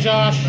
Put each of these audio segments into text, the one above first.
Josh.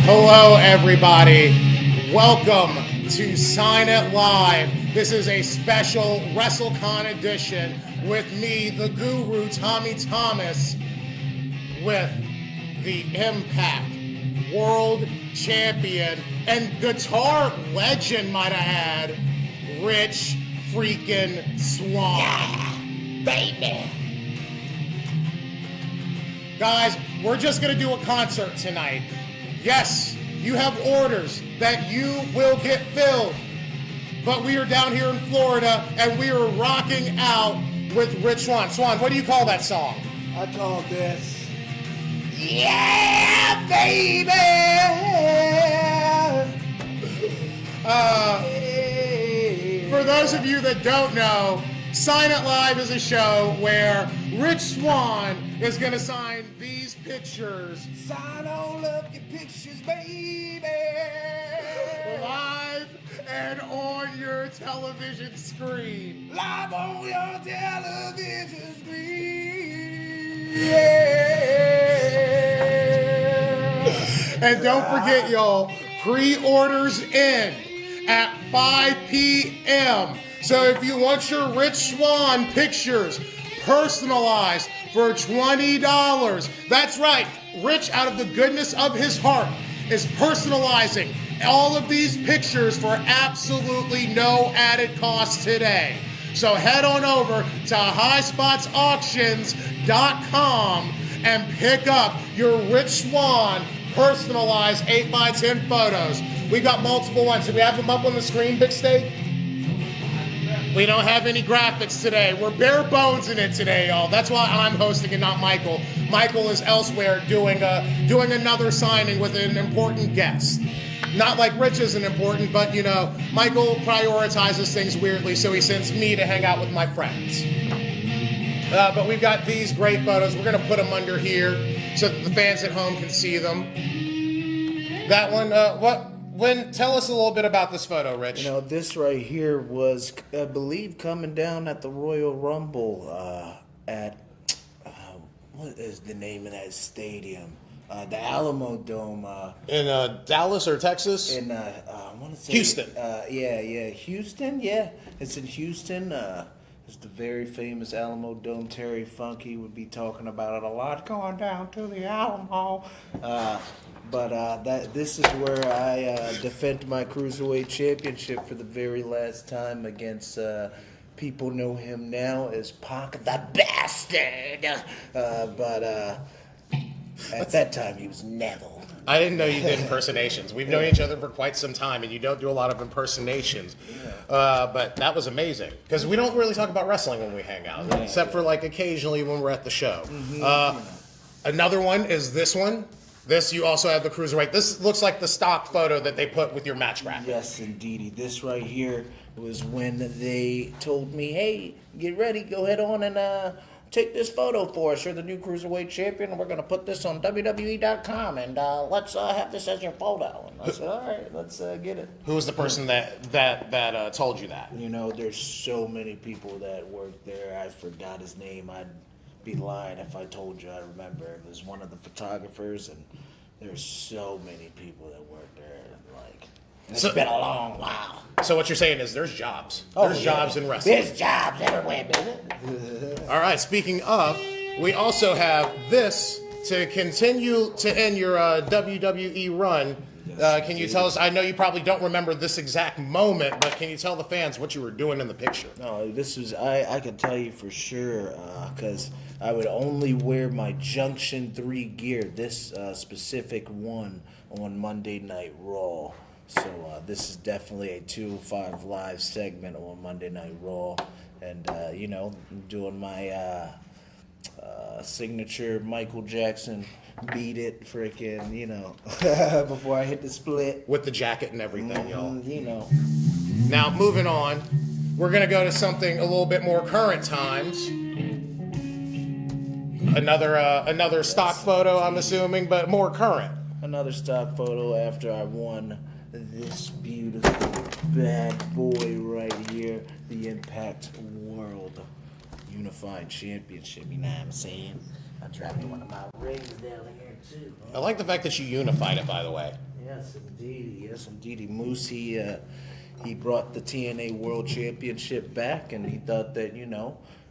Hello, everybody. Welcome to Sign It Live. This is a special Wrestlecon edition with me, the Guru, Tommy Thomas, with the Impact World Champion and guitar legend, might I add, Rich freaking Swann. Yeah, baby. Guys, we're just going to do a concert tonight. Yes, you have orders that you will get filled. But we are down here in Florida and we are rocking out with Rich Swann. Swann, what do you call that song? I call this, yeah, baby. For those of you that don't know, Sign It Live is a show where Rich Swann is going to sign these pictures. Sign all of your pictures, baby. Live and on your television screen. Live on your television screen. Yeah. And don't forget, y'all, pre-orders in at 5 p.m. So if you want your Rich Swann pictures personalized for $20, that's right, Rich, out of the goodness of his heart, is personalizing all of these pictures for absolutely no added cost today. So head on over to highspotsauctions.com and pick up your Rich Swann personalized 8x10 photos. We got multiple ones. Do we have them up on the screen, Big Steak? We don't have any graphics today. We're bare bones in it today, y'all. That's why I'm hosting and not Michael. Michael is elsewhere doing another signing with an important guest. Not like Rich isn't important, but you know, Michael prioritizes things weirdly, so he sends me to hang out with my friends. But we've got these great photos. We're gonna put them under here so that the fans at home can see them. That one, tell us a little bit about this photo, Rich. You know, this right here was, I believe, coming down at the Royal Rumble at, what is the name of that stadium? The Alamo Dome. In Dallas or Texas? In, I want to say... Houston. Houston, yeah. It's in Houston. It's the very famous Alamo Dome. Terry Funky would be talking about it a lot, going down to the Alamo. But this is where I defend my Cruiserweight Championship for the very last time against, people know him now as Pac the Bastard. At that time, he was Neville. I didn't know you did impersonations. We've known each other for quite some time, and you don't do a lot of impersonations. Yeah. But that was amazing, because we don't really talk about wrestling when we hang out, except for like occasionally when we're at the show. Mm-hmm. Another one is this one. This, you also have the Cruiserweight. This looks like the stock photo that they put with your match graphic. Yes, indeedy. This right here was when they told me, hey, get ready, go ahead on and take this photo for us. You're the new Cruiserweight Champion, and we're going to put this on WWE.com, and let's have this as your photo. And I said, all right, let's get it. Who was the person that told you that? You know, there's so many people that work there. I forgot his name. I'd be lying if I told you I remember. It was one of the photographers, and there's so many people that work there. Like, it's been a long while. So what you're saying is there's jobs. There's jobs in wrestling. There's jobs everywhere, baby. All right, speaking of, we also have this to continue to end your WWE run. Can you tell us, I know you probably don't remember this exact moment, but can you tell the fans what you were doing in the picture? No, this was, I can tell you for sure, because I would only wear my Junction 3 gear, this specific one, on Monday Night Raw. So this is definitely a 205 Live segment on Monday Night Raw. And, you know, I'm doing my signature Michael Jackson beat it freaking, you know, before I hit the split. With the jacket and everything, y'all. You know. Now, moving on, we're going to go to something a little bit more current times. Another stock photo, I'm assuming, but more current. Another stock photo after I won this beautiful bad boy right here, the Impact World Unified Championship. You know what I'm saying? I dropped one of my rings down here too. I like the fact that you unified it, by the way. Yes, indeed. Yes, indeed. Moose, he brought the TNA World Championship back, and he thought that,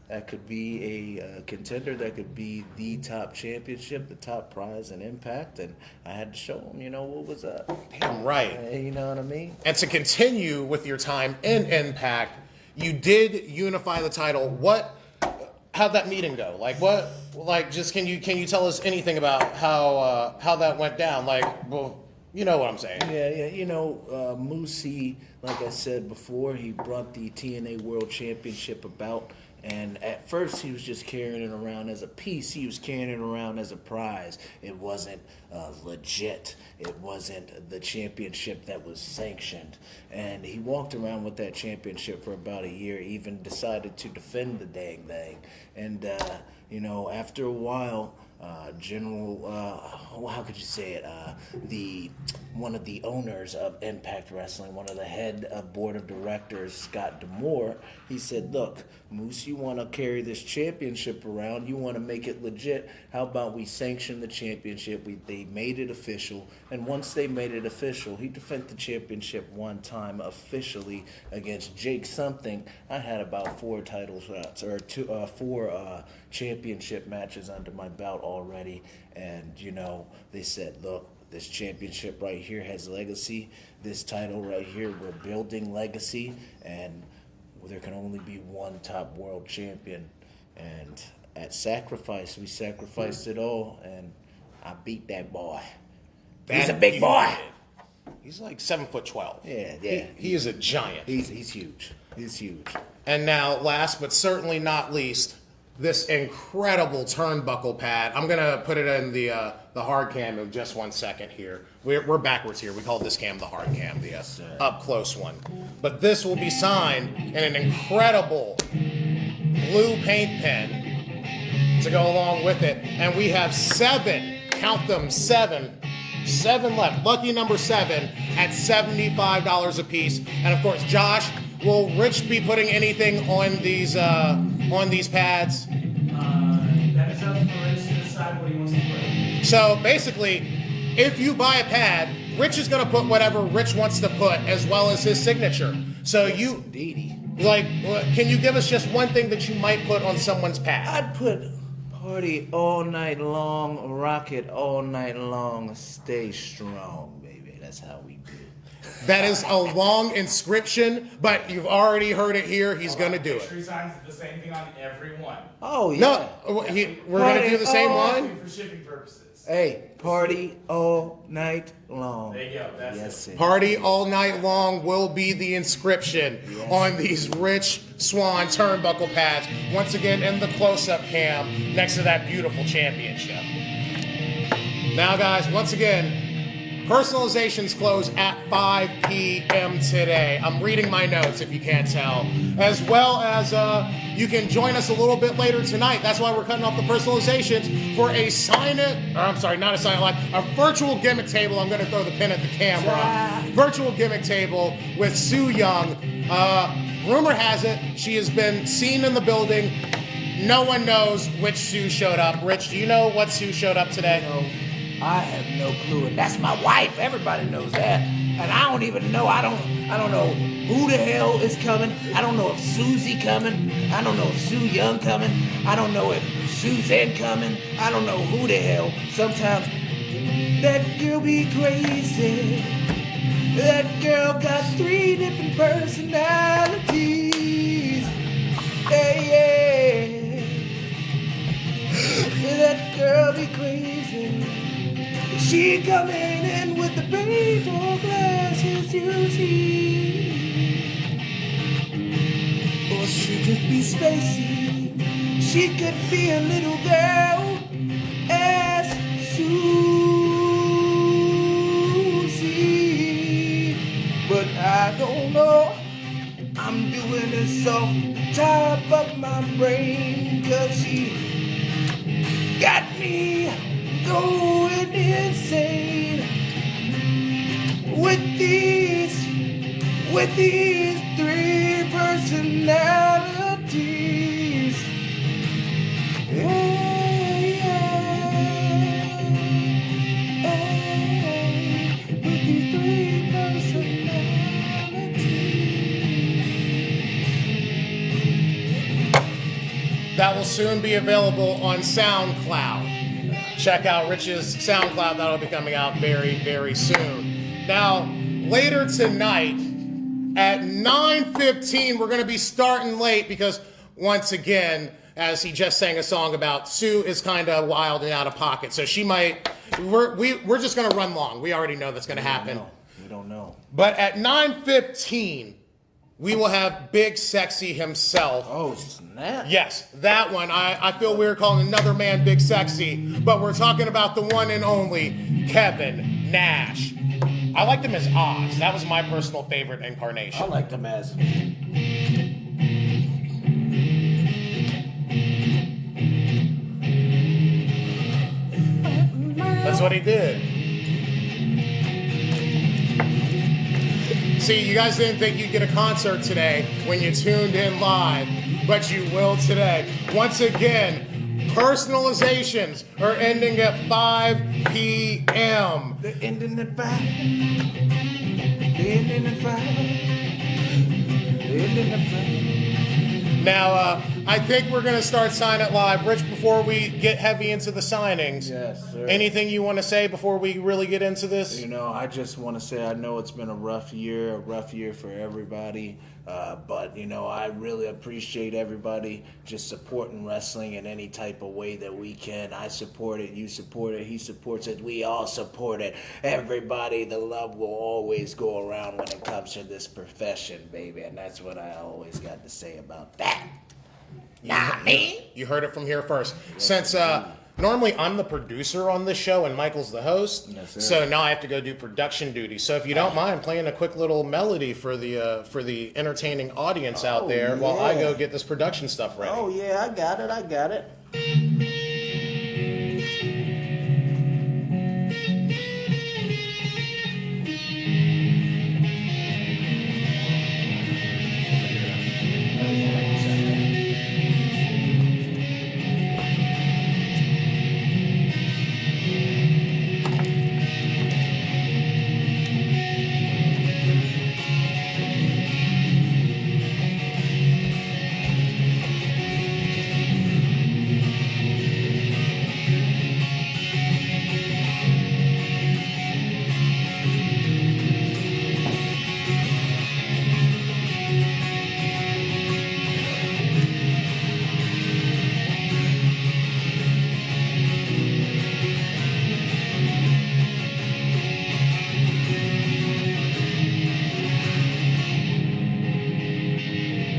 that could be a contender, that could be the top championship, the top prize in Impact, and I had to show him, what was up. Damn right. You know what I mean? And to continue with your time in Impact, you did unify the title. How'd that meeting go? Just can you tell us anything about how that went down? You know what I'm saying. Yeah. Moosey, like I said before, he brought the TNA World Championship about, and at first he was just carrying it around as a piece. He was carrying it around as a prize. It wasn't legit. It wasn't the championship that was sanctioned. And he walked around with that championship for about a year, even decided to defend the dang thing. And, after a while, how could you say it? One of the owners of Impact Wrestling, one of the head of board of directors, Scott D'Amore, he said, "Look, Moose, you want to carry this championship around? You want to make it legit? How about we sanction the championship?" They made it official, and once they made it official, he defended the championship one time officially against Jake something. I had about 4 titles or 4 championship matches under my belt already, and they said, "Look, this championship right here has legacy. This title right here, we're building legacy, and there can only be one top world champion." And at Sacrifice, we sacrificed it all, and I beat that boy. He's a big boy. He's like 7'12". Yeah. He is a giant. He's huge. He's huge. And now, last but certainly not least, this incredible turnbuckle pad. I'm gonna put it in the hard cam in just 1 second here. We're backwards here. We call this cam the hard cam, the up close one. But this will be signed in an incredible blue paint pen to go along with it. And we have 7, count them, 7 left. Lucky number 7 at $75 a piece. And of course, Josh, will Rich be putting anything on these pads? That is up for Rich to decide what he wants to put. So basically, if you buy a pad, Rich is going to put whatever Rich wants to put, as well as his signature. So can you give us just one thing that you might put on someone's pad? I'd put "Party all night long, rock it all night long, stay strong, baby." That's how we do. That is a long inscription, but you've already heard it here. He's going to do it. He signs the same thing on every one. Oh, yeah. No, we're going to do the same one. For shipping purposes. Hey, "Party all night long." There you go. That's it. Party all night long will be the inscription on these Rich Swann turnbuckle pads. Once again, in the close-up cam next to that beautiful championship. Now, guys, once again, personalizations close at 5 p.m. today. I'm reading my notes if you can't tell. As well as you can join us a little bit later tonight. That's why we're cutting off the personalizations for a a virtual gimmick table. I'm going to throw the pin at the camera. Virtual gimmick table with Sue Young. Rumor has it she has been seen in the building. No one knows which Sue showed up. Rich, do you know what Sue showed up today? I have no clue, and that's my wife. Everybody knows that, and I don't even know. I don't know who the hell is coming. I don't know if Susie coming. I don't know if Sue Young coming. I don't know if Suzanne coming. I don't know who the hell. Sometimes that girl be crazy. That girl got 3 different personalities. Yeah. That girl be crazy. She coming in with the paintball glasses, you see. Or she could be spacey. She could be a little girl as Susie. But I don't know. I'm doing this off the top of my brain, 'cause she got me going insane with these 3 personalities. With that will soon be available on SoundCloud. Check out Rich's SoundCloud. That'll be coming out very, very soon. Now, later tonight at 9:15, we're going to be starting late because, once again, as he just sang a song about, Sue is kind of wild and out of pocket. So she might, we're just going to run long. We already know that's going to happen. We don't know. But at 9:15, we will have Big Sexy himself. Oh, snap. Yes, that one. I feel weird calling another man Big Sexy, but we're talking about the one and only Kevin Nash. I liked him as Oz. That was my personal favorite incarnation. I liked him as... That's what he did. See, you guys didn't think you'd get a concert today when you tuned in live, but you will today. Once again, personalizations are ending at 5 p.m. They're ending at 5. They're ending at 5. They're ending at 5. Now, I think we're going to start Sign It Live. Rich, before we get heavy into the signings, Yes, sir. anything you want to say before we really get into this? You know, I just want to say I know it's been a rough year for everybody. But, you know, I really appreciate everybody just supporting wrestling in any type of way that we can. I support it. You support it. He supports it. We all support it. Everybody, the love will always go around when it comes to this profession, baby. And that's what I always got to say about that. Not me. You heard it from here first. Since normally I'm the producer on this show and Michael's the host, Yes, sir. so now I have to go do production duty. So if you don't mind playing a quick little melody for the entertaining audience out there while I go get this production stuff ready. Oh, yeah, I got it.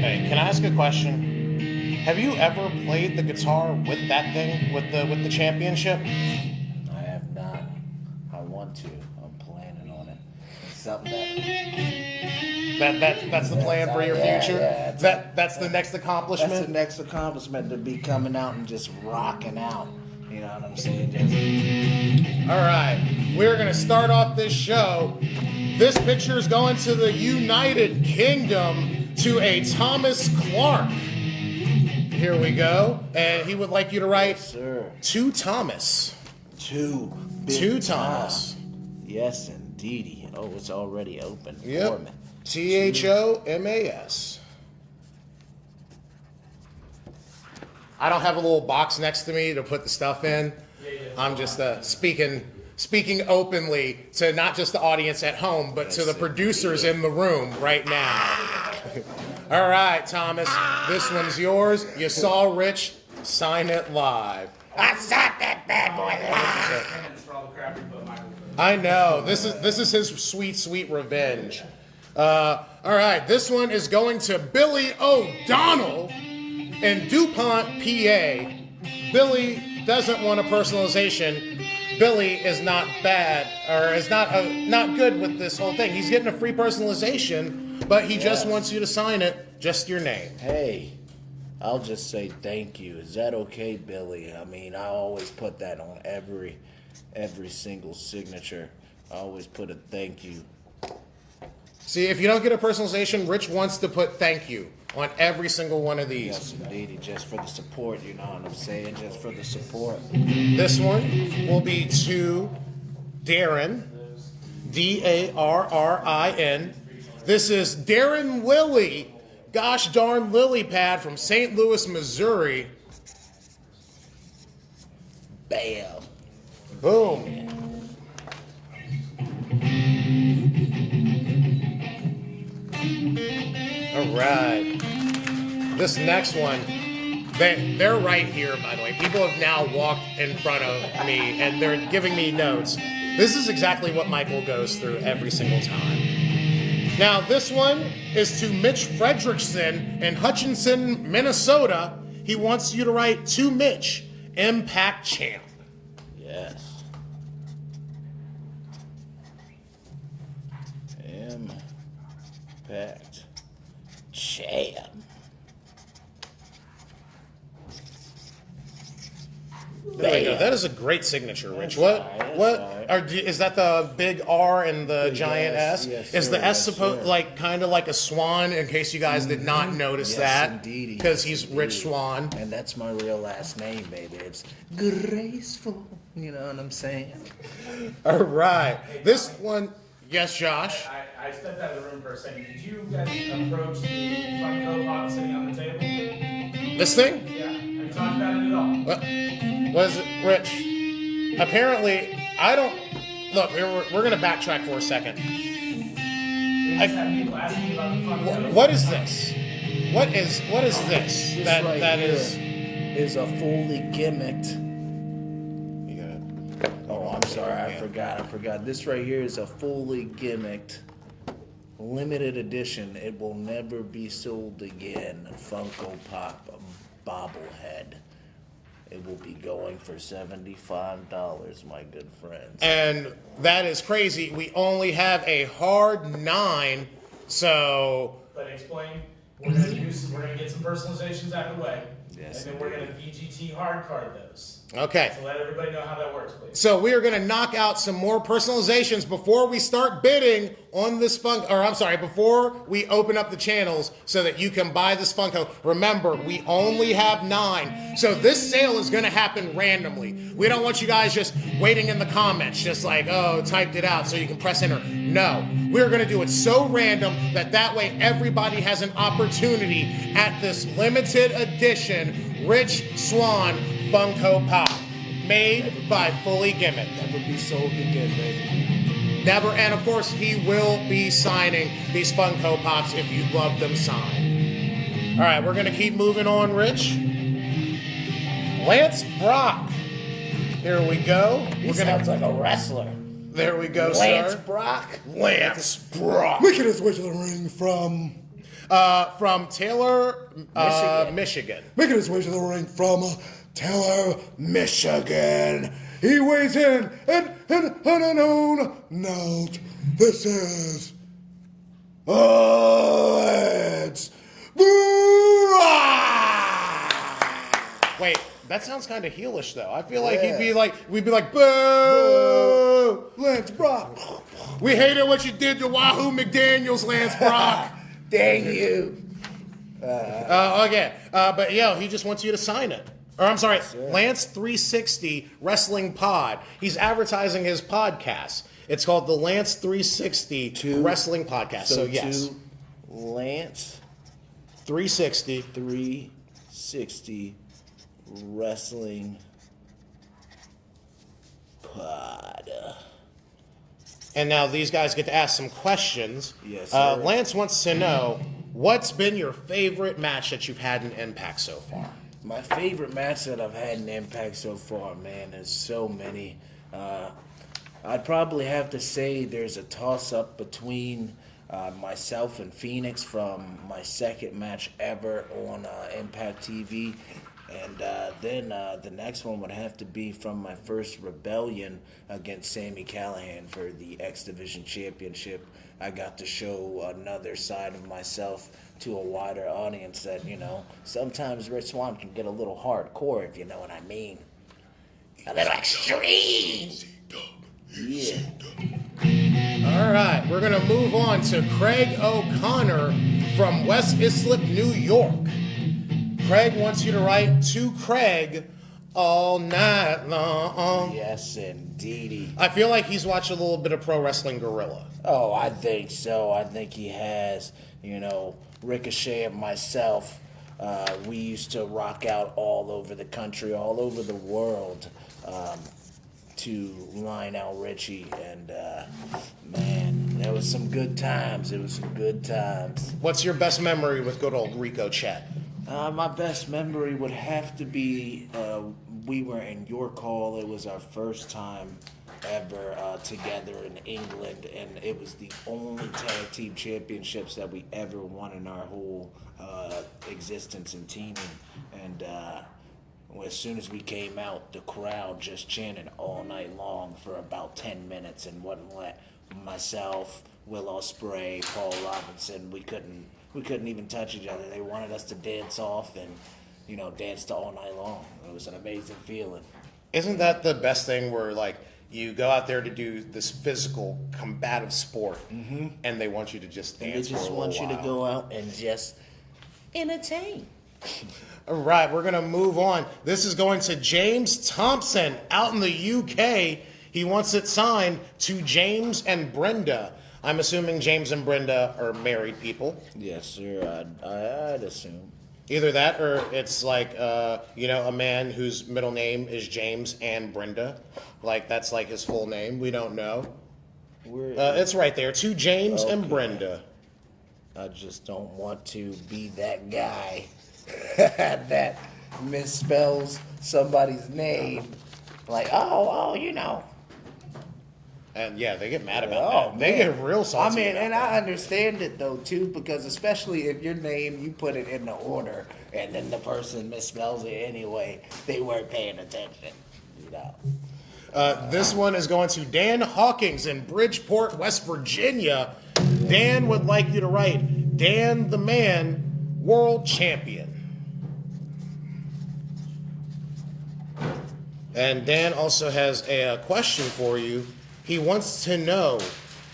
Hey, can I ask a question? Have you ever played the guitar with that thing, with the championship? I have not. I want to. I'm planning on it. It's something That's the plan for your future? yeah, That's the next accomplishment? That's the next accomplishment, to be coming out and just rocking out. You know what I'm saying? Just... All right, we're going to start off this show. This picture is going to the United Kingdom to a Thomas Clark. Here we go. And he would like you to write Sir. to Thomas. To Thomas. Yes, indeedy. Oh, it's already open for me. Yep. THOMAS. I don't have a little box next to me to put the stuff in. I'm just speaking openly to not just the audience at home, but to the producers in the room right now. All right, Thomas, this one's yours. You saw Rich sign it live. I saw that bad boy live. I know. This is his sweet revenge. All right, this one is going to Billy O'Donnell in DuPont, PA. Billy doesn't want a personalization. Billy is not bad, or is not good with this whole thing. He's getting a free personalization, but he just wants you to sign it, just your name. Hey, I'll just say thank you. Is that okay, Billy? I mean, I always put that on every single signature. I always put a thank you. See, if you don't get a personalization, Rich wants to put thank you on every single one of these. Yes, indeed. Just for the support, you know what I'm saying? Just for the support. This one will be to Darren, Darrin. This is Darren Lilly, gosh darn lily pad from St. Louis, Missouri. Bam. Boom. All right. This next one, they're right here, by the way. People have now walked in front of me, and they're giving me notes. This is exactly what Michael goes through every single time. Now, this one is to Mitch Fredrickson in Hutchinson, Minnesota. He wants you to write to Mitch, Impact Champ. Yes. Impact Champ. There we go. That is a great signature, Rich. That's all right. Is that the big R and the giant S? yes, Is the sir, S yes, supposed sir. like kind of like a swan? In case you guys did not notice Yes, that, indeedy. because Yes, he's indeedy. Rich Swann. And that's my real last name, baby. It's graceful. You know what I'm saying? All right, this one. Yes, Josh. I stepped out of the room for a second. Did you guys approach the Funko Pop sitting on the table? This thing. Yeah. Have you talked about it at all? What is it, Rich? Apparently, I don't. Look, we're gonna backtrack for a second. We just had people asking about the Funko. What is this? What is this? This that right that here is. a fully gimmicked. You got it. Oh, I'm sorry. I forgot. This right here is a fully gimmicked, limited edition. It will never be sold again. Funko Pop bobblehead. It will be going for $75, my good friends. And that is crazy. We only have a hard 9, so But explain. We're gonna get some personalizations out of the way. Yes, and then we're gonna VGT hard card those. okay. So let everybody know how that works, please. So we are going to knock out some more personalizations before we start bidding on this Funko, or I'm sorry, before we open up the channels so that you can buy this Funko. Remember, we only have 9, so this sale is going to happen randomly. We don't want you guys just waiting in the comments, just like, oh, typed it out so you can press enter. No, we're going to do it so random that way everybody has an opportunity at this limited edition Rich Swann Funko Pop, made by Fully Gimmick. Never be sold again, baby. Never, and of course, he will be signing these Funko Pops if you love them signed. All right, we're going to keep moving on, Rich. Lance Brock. Here we go. He sounds like a wrestler. There we go, Lance sir. Brock. Lance Brock. Wickedest Witch of the Ring From Taylor, Michigan. Wickedest Witch of the Ring from Taylor, Michigan. He weighs in and an unknown note. This is Lance Brock. Wait, that sounds kind of heelish, though. I feel like we'd be like, boo, Lance Brock. we hated what you did to Wahoo McDaniels, Lance Brock. Dang you. Okay, but yeah, he just wants you to sign it. Or I'm sorry, Lance 360 Wrestling Pod. He's advertising his podcast. It's called the Lance 360 Wrestling Podcast. So yes, to Lance 360. 360 Wrestling Pod. And now these guys get to ask some questions. Yes, sir. Lance wants to know, what's been your favorite match that you've had in Impact so far? My favorite match that I've had in Impact so far, man, there's so many. I'd probably have to say there's a toss-up between myself and Phoenix from my second match ever on Impact TV. And then the next one would have to be from my first Rebellion against Sami Callihan for the X Division Championship. I got to show another side of myself to a wider audience that, you know, sometimes Rich Swann can get a little hardcore, if you know what I mean. A little extreme. Yeah. All right, we're going to move on to Craig O'Connor from West Islip, New York. Craig wants you to write to Craig all night long. Yes, indeedy. I feel like he's watched a little bit of Pro Wrestling Guerrilla. Oh, I think so. I think he has. You know, Ricochet and myself We used to rock out all over the country, all over the world, to Lionel Richie, and man, there was some good times. It was some good times. What's your best memory with good old Rico Chet? My best memory would have to be we were in York Hall. It was our first time ever together in England, and it was the only tag team championships that we ever won in our whole existence in teaming. And as soon as we came out, the crowd just chanted all night long for about 10 minutes and wouldn't let myself, Will Ospreay, Paul Robinson, we couldn't even touch each other. They wanted us to dance off and, dance all night long. It was an amazing feeling. Isn't that the best thing where, like, you go out there to do this physical, combative sport, and they want you to just dance They just for a want little you to while. go out and just entertain. All right, we're going to move on. This is going to James Thompson out in the UK. He wants it signed to James and Brenda. I'm assuming James and Brenda are married people. Yes, sir. I'd assume. Either that or it's like, a man whose middle name is James and Brenda. Like, that's like his full name. We don't know. It's right there. To James and Brenda. I just don't want to be that guy that misspells somebody's name. Like, And yeah, they get mad about Oh, that. They man. get real salty. about and that. I understand it though too, because especially if your name, you put it in the order, and then the person misspells it anyway, they weren't paying attention. This one is going to Dan Hawkins in Bridgeport, West Virginia. Dan would like you to write Dan the Man, World Champion. And Dan also has a question for you. He wants to know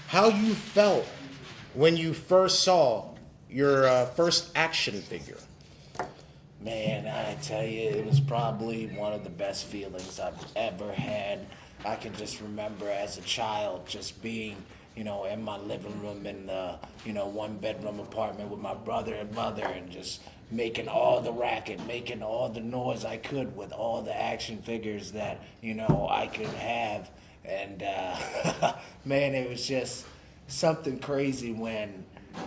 how you felt when you first saw your first action figure. Man, I tell you, it was probably one of the best feelings I've ever had. I can just remember as a child just being, in my living room in the, one bedroom apartment with my brother and mother, and just making all the racket, making all the noise I could with all the action figures that, I could have. And, man, it was just something crazy when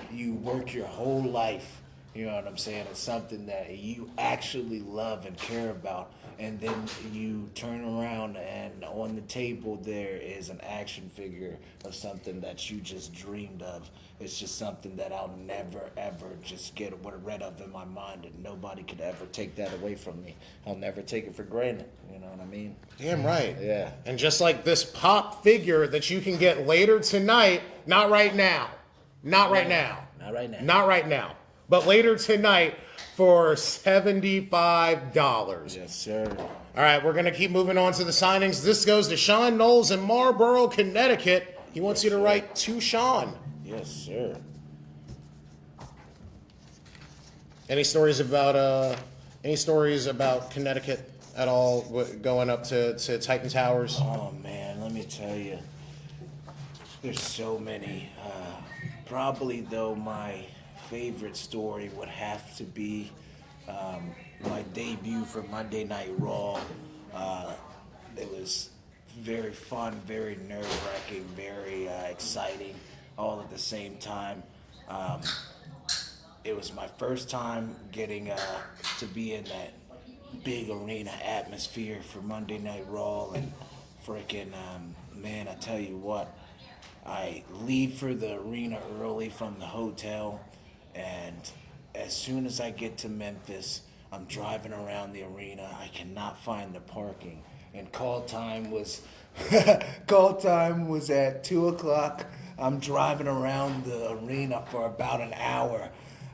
you work your whole life. You know what I'm saying? It's something that you actually love and care about. And then you turn around and on the table there is an action figure of something that you just dreamed of. It's just something that I'll never, ever just get rid of in my mind, and nobody could ever take that away from me. I'll never take it for granted. You know what I mean? Damn right. Yeah. And just like this pop figure that you can get later tonight, not right now. Not right now. Not right now. Not right now. But later tonight for $75. Yes, sir. All right, we're going to keep moving on to the signings. This goes to Sean Knowles in Marlboro, Connecticut. He wants you to write to Sean. Yes, sir. Any stories about Connecticut at all going up to Titan Towers? Oh, man, let me tell you. There's so many. Probably, though, my favorite story would have to be my debut for Monday Night Raw. It was very fun, very nerve-wracking, very exciting, all at the same time. It was my first time getting to be in that big arena atmosphere for Monday Night Raw, and freaking, man, I tell you what, I leave for the arena early from the hotel, and as soon as I get to Memphis, I'm driving around the arena. I cannot find the parking, and call time was at 2:00. I'm driving around the arena for about an hour.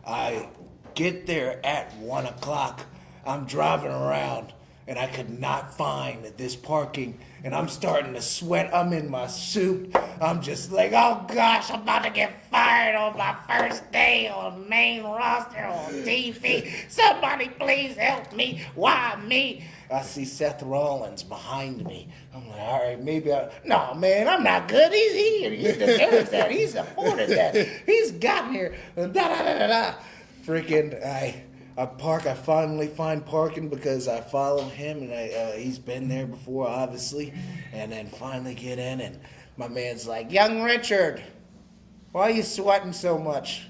I get there at 1:00. I'm driving around, and I could not find this parking, and I'm starting to sweat. I'm in my suit. I'm just like, oh gosh, I'm about to get fired on my first day on main roster on TV. Somebody please help me. Why me? I see Seth Rollins behind me. I'm like, all right, no, man, I'm not good. He's here. He deserves that. He's afforded that. He's gotten here. Da da da da da. Freaking, I park. I finally find parking because I follow him, and he's been there before, obviously. And then finally get in, and my man's like, "Young Richard, why are you sweating so much?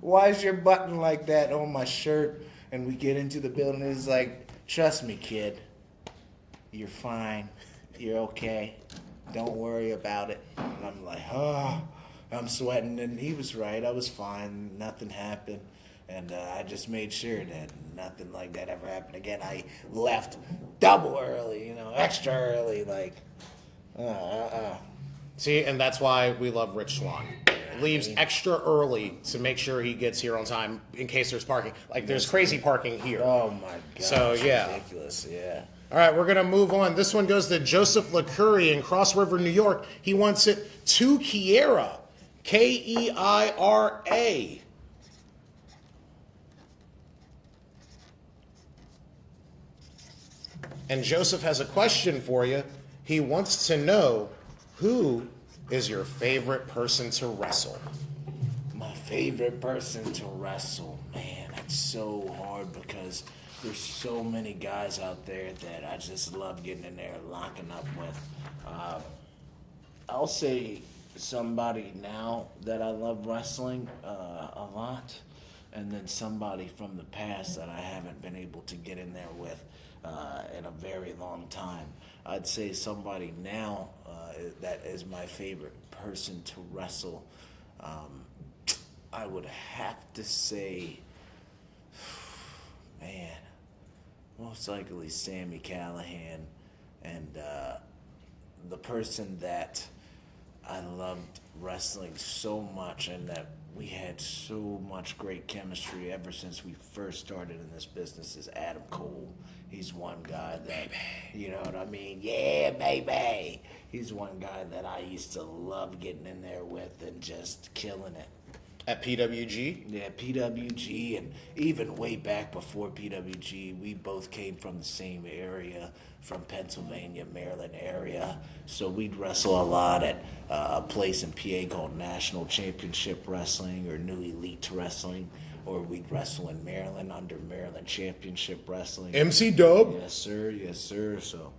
Why is your button like that on my shirt?" And we get into the building, and he's like, "Trust me, kid. You're fine. You're okay. Don't worry about it." And I'm like, "Oh." I'm sweating, and he was right. I was fine. Nothing happened. And I just made sure that nothing like that ever happened again. I left double early, extra early, like, See, and that's why we love Rich Swann. Leaves extra early to make sure he gets here on time in case there's parking. Like, there's crazy parking here. Oh, my God. So, yeah. Ridiculous, yeah. All right, we're going to move on. This one goes to Joseph LeCurry in Cross River, New York. He wants it to Kiera. Keira. And Joseph has a question for you. He wants to know, who is your favorite person to wrestle? My favorite person to wrestle, man, that's so hard because there's so many guys out there that I just love getting in there and locking up with. I'll say somebody now that I love wrestling a lot, and then somebody from the past that I haven't been able to get in there with in a very long time. I'd say somebody now that is my favorite person to wrestle. I would have to say, man, most likely Sami Callihan, and the person that I loved wrestling so much and that we had so much great chemistry ever since we first started in this business is Adam Cole. He's one guy that, you know what I mean? Yeah, baby. He's one guy that I used to love getting in there with and just killing it. At PWG? Yeah, PWG, and even way back before PWG, we both came from the same area, from Pennsylvania, Maryland area. So we'd wrestle a lot at a place in PA called National Championship Wrestling or New Elite Wrestling, or we'd wrestle in Maryland under Maryland Championship Wrestling. MC Dub? Yes, sir. Yes, sir. So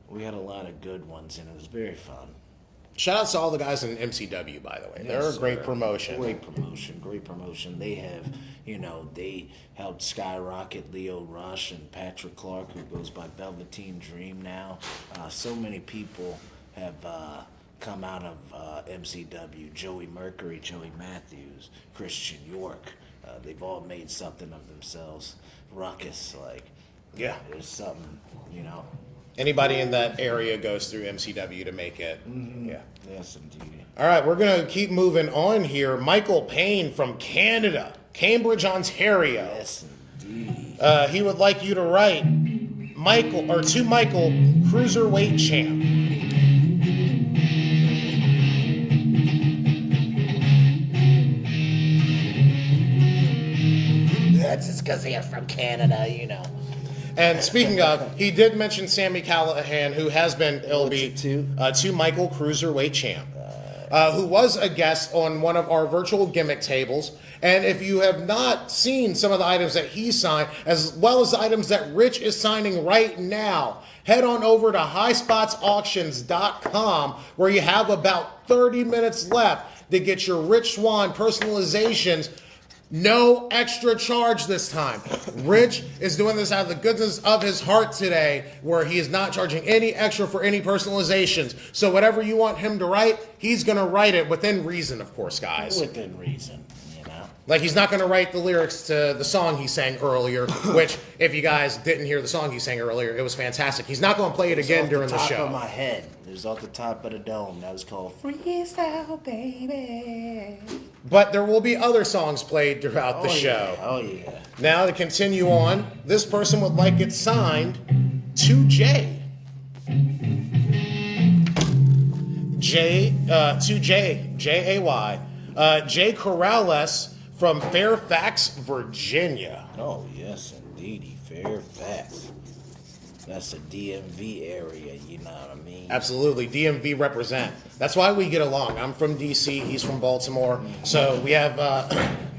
we had a lot of good ones, and it was very fun. Shout out to all the guys in MCW, by the way. They're Yes, a great sir. promotion. Great promotion. They have, they helped skyrocket Leo Rush and Patrick Clark, who goes by Velveteen Dream now. So many people have come out of MCW. Joey Mercury, Joey Matthews, Christian York. They've all made something of themselves. Ruckus, Yeah. there's something, Anybody in that area goes through MCW to make it. Mm-hmm. Yeah. Yes, indeed. All right, we're going to keep moving on here. Michael Payne from Canada, Cambridge, Ontario. Yes, indeed. He would like you to write to Michael, Cruiserweight Champ. That's just because they're from Canada, And speaking of, he did mention Sami Callihan, who has been to Michael Cruiserweight Champ, who was a guest on one of our virtual gimmick tables. And if you have not seen some of the items that he signed, as well as the items that Rich is signing right now, head on over to highspotsauctions.com, where you have about 30 minutes left to get your Rich Swann personalizations. No extra charge this time. Rich is doing this out of the goodness of his heart today, where he is not charging any extra for any personalizations. So whatever you want him to write, he's going to write it within reason, of course, guys. Within reason, Like, he's not going to write the lyrics to the song he sang earlier, which, if you guys didn't hear the song he sang earlier, it was fantastic. He's not going to play it again during the show. Top of my head. It was off the top of the dome. That was called Freestyle, baby. But there will be other songs played throughout the show. Yeah. Oh, yeah. Now, to continue on, this person would like it signed to Jay. Jay Corrales from Fairfax, Virginia. Oh, yes, indeedy. Fairfax. That's the DMV area, you know what I mean? Absolutely, DMV represent. That's why we get along. I'm from DC, he's from Baltimore. So we have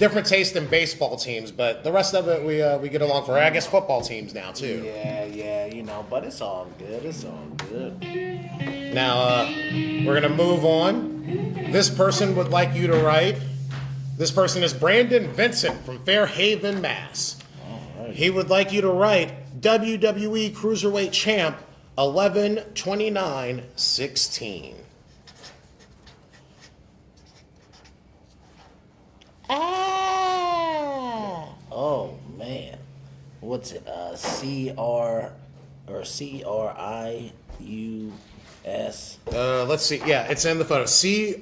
different taste in baseball teams, but the rest of it we get along for. I guess football teams now too. Yeah, but it's all good. It's all good. Now we're gonna move on. This person would like you to write. This person is Brandon Vincent from Fairhaven, Mass. All right. He would like you to write WWE Cruiserweight Champ 11/29/16. Oh man, what's it? CRIUS. Let's see. Yeah, it's in the photo. CRUISER.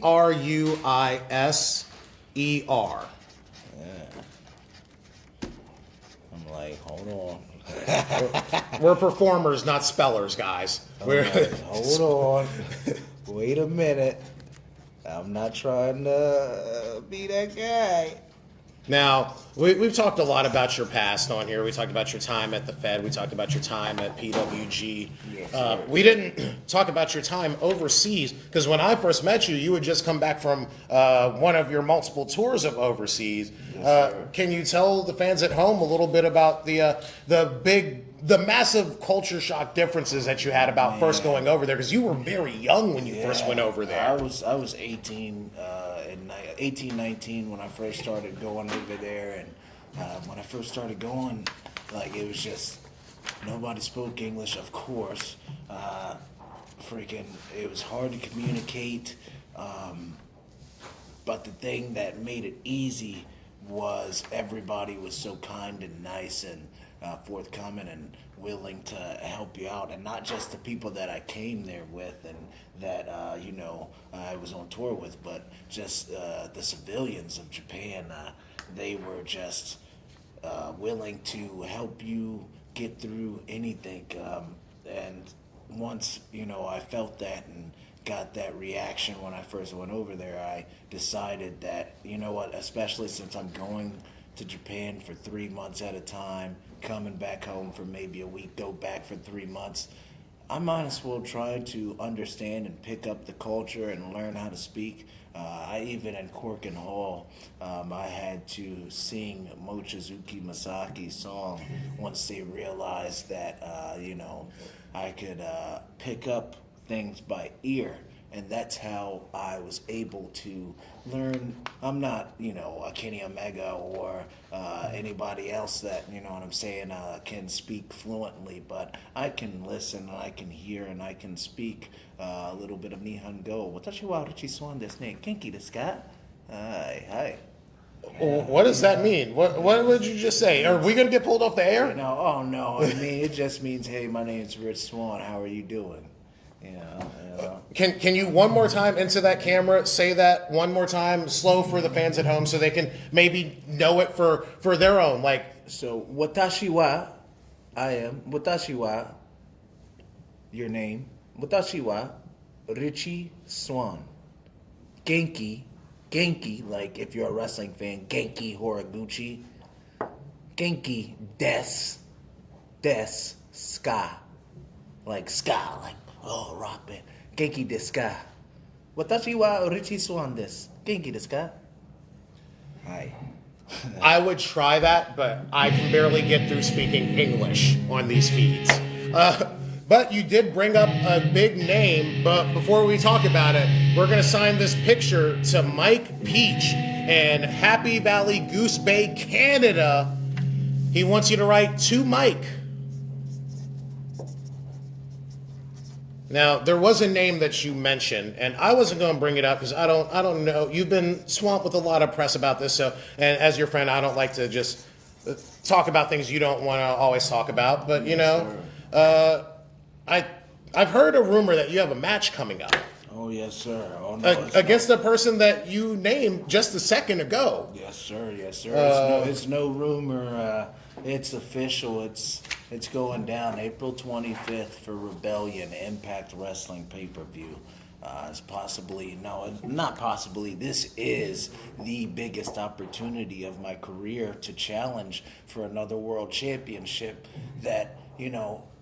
I'm like, hold on. We're performers, not spellers, guys. Hold on. Wait a minute. I'm not trying to be that guy. Now, we've talked a lot about your past on here. We talked about your time at the Fed. We talked about your time at PWG. Yes, We didn't talk about your time overseas, because when I first met you, you had just come back from one of your multiple tours of overseas. Can you tell the fans at home a little bit about the massive culture shock differences that you had about first going over there? Because you were very young when you first went over there. I was 18 and 19 when I first started going over there, and when I first started going, like, it was just nobody spoke English, of course. It was hard to communicate, but the thing that made it easy was everybody was so kind and nice and forthcoming and willing to help you out, and not just the people that I came there with and that I was on tour with, but just the civilians of Japan. They were just willing to help you get through anything, and once I felt that and got that reaction when I first went over there, I decided that, especially since I'm going to Japan for 3 months at a time, coming back home for maybe a week, go back for 3 months, I might as well try to understand and pick up the culture and learn how to speak. I even in Corkin Hall, I had to sing Mochizuki Masaki's song once they realized that, I could pick up things by ear. And that's how I was able to learn. I'm not, a Kenny Omega or anybody else that, can speak fluently, but I can listen and I can hear and I can speak a little bit of Nihongo. Watashi wa Uruchi Swann desu ne. Genki desu ka? Hi. What does that mean? What would you just say? Are we going to get pulled off the air? No, it just means, hey, my name's Rich Swann. How are you doing? Can you one more time into that camera say that one more time slow for the fans at home so they can maybe know it for their own, like? So watashi wa, I am watashi wa, your name, watashi wa Richie Swann. Genki, like if you're a wrestling fan, Genki Horiguchi. Genki des ska, like ska, like rock band. Genki desu ka? Watashi wa Richie Swann desu. Genki desu ka? Hi. I would try that, but I can barely get through speaking English on these feeds. But you did bring up a big name, but before we talk about it, we're going to sign this picture to Mike Peach in Happy Valley, Goose Bay, Canada. He wants you to write to Mike. Now, there was a name that you mentioned, and I wasn't going to bring it up because I don't know. You've been swamped with a lot of press about this, so, and as your friend, I don't like to just talk about things you don't want to always talk about. But I've heard a rumor that you have a match coming up. Oh yes, sir. Oh no, against the person that you named just a second ago. Yes, sir. It's no rumor. It's official. It's going down April 25th for Rebellion Impact Wrestling pay-per-view. It's not possibly. This is the biggest opportunity of my career to challenge for another world championship that,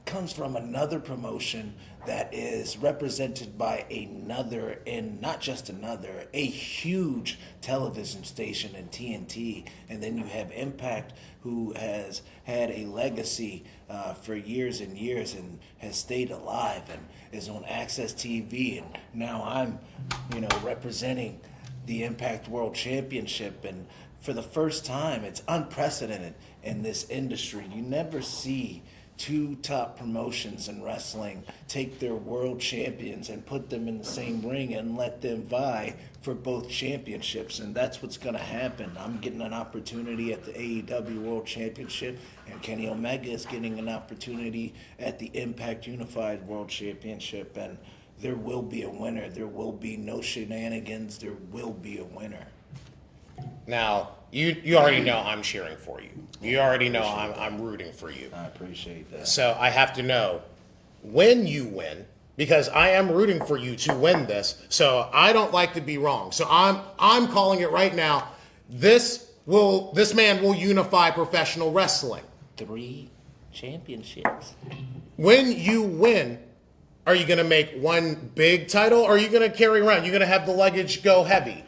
comes from another promotion that is represented by another, and not just another, a huge television station in TNT. And then you have Impact, who has had a legacy for years and years and has stayed alive and is on Access TV. And now I'm, representing the Impact World Championship. And for the first time, it's unprecedented in this industry. You never see two top promotions in wrestling take their world champions and put them in the same ring and let them vie for both championships. And that's what's going to happen. I'm getting an opportunity at the AEW World Championship, and Kenny Omega is getting an opportunity at the Impact Unified World Championship. And there will be a winner. There will be no shenanigans. There will be a winner. Now, you already know I'm cheering for you. You already know I'm rooting for you. I appreciate that. So I have to know when you win, because I am rooting for you to win this. So I don't like to be wrong. So I'm calling it right now. This man will unify professional wrestling. 3 championships. When you win, are you going to make one big title, or are you going to carry around? You're going to have the luggage go heavy.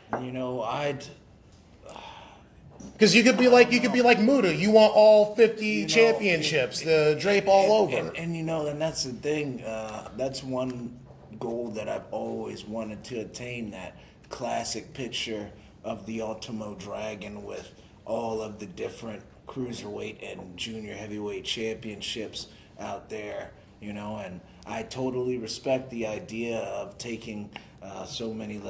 Because you could be like Muda. You want all 50 championships, the drape all over. And that's the thing. That's one goal that I've always wanted to attain, that classic picture of the Ultimo Dragon with all of the different cruiserweight and junior heavyweight championships out there, and I totally respect the idea of taking so many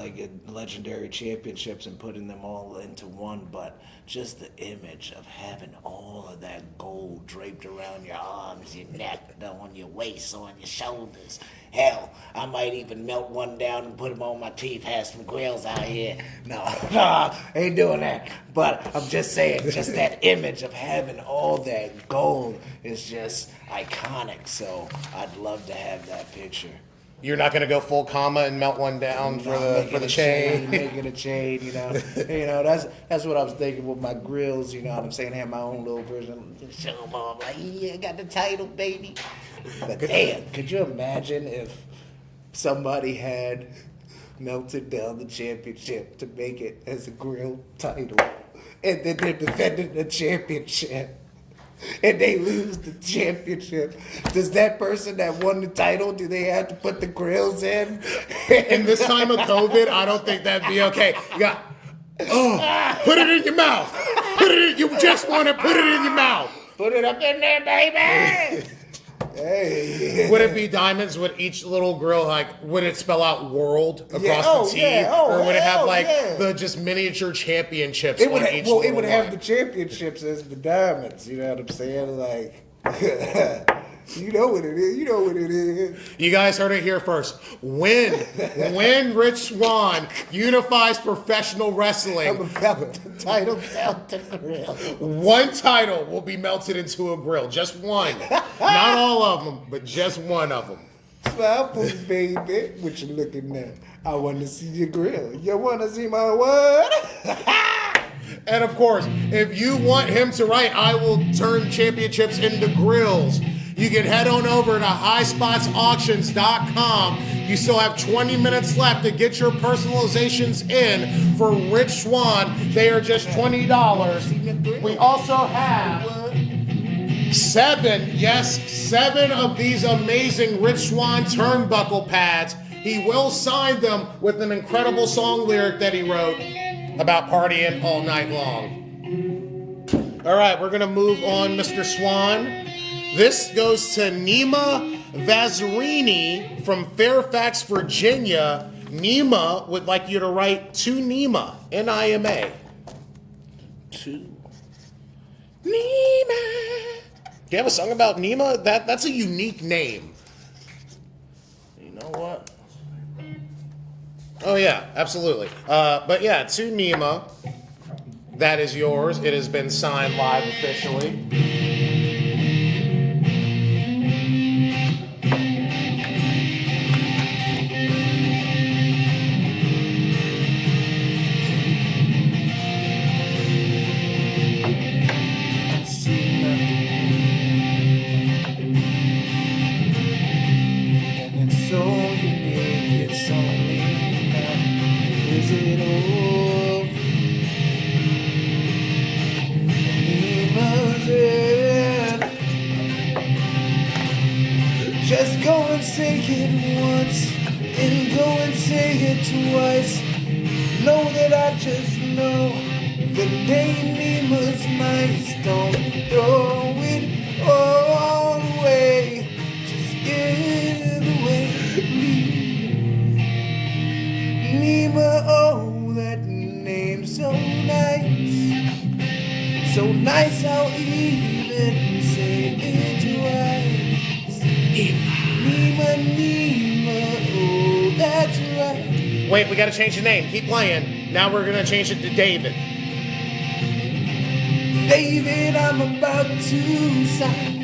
legendary championships and putting them all into one, but just the image of having all of that gold draped around your arms, your neck, on your waist, on your shoulders. Hell, I might even melt one down and put them on my teeth, have some grills out here. No, ain't doing that. But I'm just saying, just that image of having all that gold is just iconic. So I'd love to have that picture. You're not going to go full comma and melt one down for the chain. Making a chain, that's what I was thinking with my grills. You know what I'm saying? I have my own little version. Show them all, like, yeah, got the title, baby. But damn, could you imagine if somebody had melted down the championship to make it as a grill title, and then they're defending the championship, and they lose the championship? Does that person that won the title, do they have to put the grills in? In this time of COVID, I don't think that'd be okay. You got, put it in your mouth. You just want to put it in your mouth. Put it up in there, baby. Hey. Would it be diamonds? Would each little grill, would it spell out world across the T? Or would it have the just miniature championships on each little it would have line? the championships as the diamonds, you know what I'm saying? Like, you know what it is. You guys heard it here first. When Rich Swann unifies professional wrestling, I'm about the title melt the grill. one title will be melted into a grill. Just one. Not all of them, but just one of them. Smile, baby. What you looking at? I want to see your grill. You want to see my what? And of course, if you want him to write, I will turn championships into grills, you can head on over to highspotsauctions.com. You still have 20 minutes left to get your personalizations in for Rich Swann. They are just $20. We also have 7 of these amazing Rich Swann turnbuckle pads. He will sign them with an incredible song lyric that he wrote about partying all night long. All right, we're going to move on, Mr. Swann. This goes to Nima Vazzarini from Fairfax, Virginia. Nima would like you to write to Nima, N-I-M-A. To Nima. Do you have a song about Nima? That's a unique name. You know what? Oh, yeah, absolutely. But yeah, to Nima, that is yours. It has been signed live officially. Go and say it once, and go and say it twice. Know that I just know the name was nice. Don't throw it all away. Just give it away. Nima, oh, that name's so nice. So nice, I'll even say it twice. Nima, oh, that's right. Wait, we gotta change the name. Keep playing. Now we're gonna change it to David. David, I'm about to sign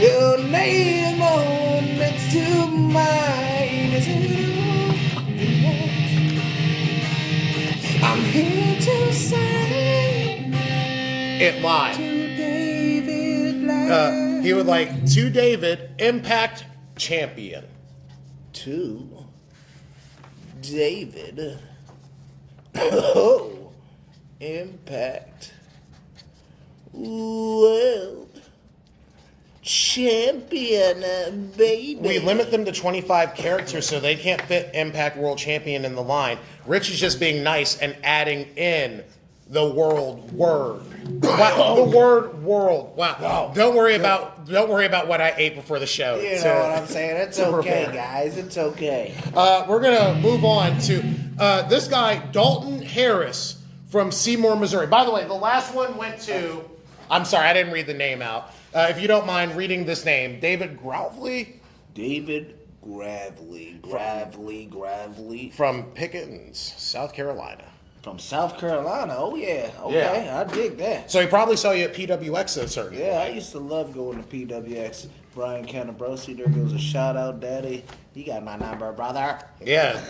your name on next to mine. Is it all? I'm here to sign It live. to David Live. He would like to David, Impact Champion. To David. Oh, Impact World Champion, baby. We limit them to 25 characters so they can't fit Impact World Champion in the line. Rich is just being nice and adding in the word. Wow, the word world. Wow. Don't worry about what I ate before the show. You know what I'm saying? It's to okay, prepare. guys. It's okay. We're gonna move on to this guy, Dalton Harris from Seymour, Missouri. By the way, the last one went to. I'm sorry, I didn't read the name out. If you don't mind reading this name, David Gravely David Gravely from Pickens, South Carolina. from South Carolina. Oh yeah. Okay, Yeah. I dig that. So he probably saw you at PWX though, certainly. Yeah, I used to love going to PWX. Brian Canabrosi, there goes a shout out, Daddy. You got my number, brother. Yeah.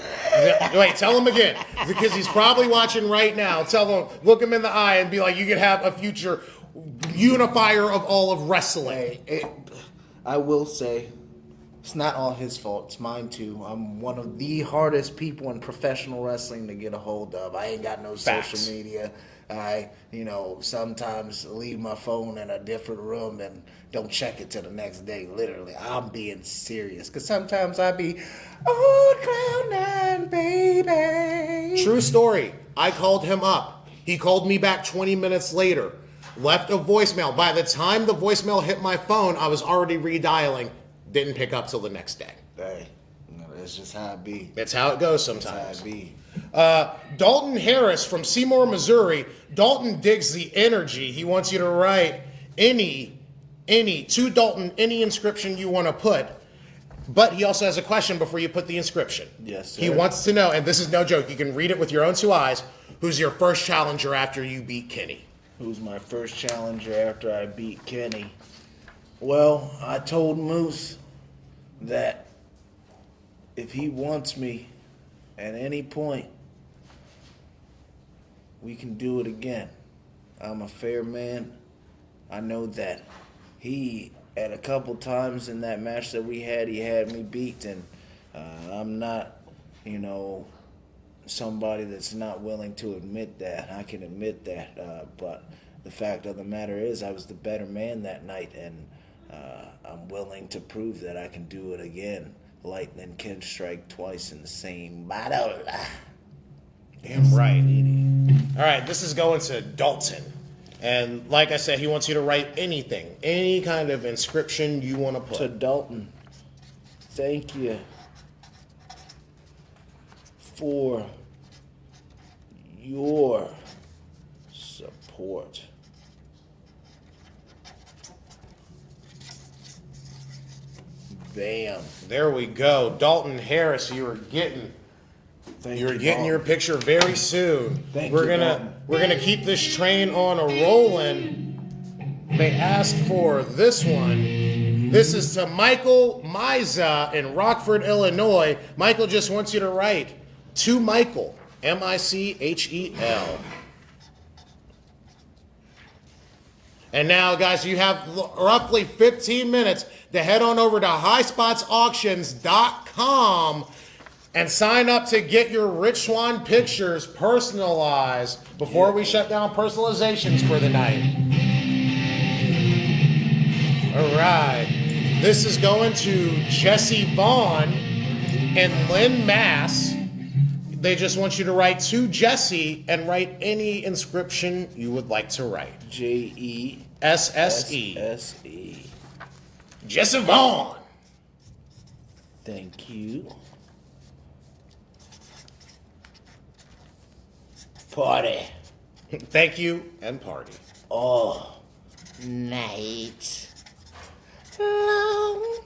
Wait, tell him again. Because he's probably watching right now. Tell him, look him in the eye and be like, you could have a future unifier of all of wrestling. I will say, it's not all his fault. It's mine too. I'm one of the hardest people in professional wrestling to get a hold of. I ain't got no Facts. social media. I, sometimes leave my phone in a different room and don't check it till the next day. Literally, I'm being serious. Because sometimes I be, Cloud Nine, baby. True story. I called him up. He called me back 20 minutes later. Left a voicemail. By the time the voicemail hit my phone, I was already redialing. Didn't pick up till the next day. Hey, that's just how it be. That's how it goes That's how sometimes. it be. Dalton Harris from Seymour, Missouri. Dalton digs the energy. He wants you to write to Dalton, any inscription you want to put. But he also has a question before you put the inscription. Yes, sir. He wants to know, and this is no joke, you can read it with your own two eyes, who's your first challenger after you beat Kenny? Who's my first challenger after I beat Kenny? Well, I told Moose that if he wants me at any point, we can do it again. I'm a fair man. I know that. He, at a couple times in that match that we had, he had me beat, and I'm not, somebody that's not willing to admit that. I can admit that, but the fact of the matter is I was the better man that night, and I'm willing to prove that I can do it again. Lightning can strike twice in the same battle. Damn right. All right, this is going to Dalton. And like I said, he wants you to write anything, any kind of inscription you want to put. To Dalton, thank you for your support. Bam. There we go. Dalton Harris, you are getting Thank You're you, getting your Dalton. picture very soon. Thank we're you, gonna Dalton. we're gonna keep this train on a rolling. They asked for this one. This is to Michael Miza in Rockford, Illinois. Michael just wants you to write to Michael, Michel. And now, guys, you have roughly 15 minutes to head on over to highspotsauctions.com and sign up to get your Rich Swann pictures personalized before we shut down personalizations for the night. All right. This is going to Jesse Vaughn and Lynn Mass. They just want you to write to Jesse and write any inscription you would like to write. Jesse. SSE. Jesse Vaughn. Thank you. Party. Thank you and party. All night long.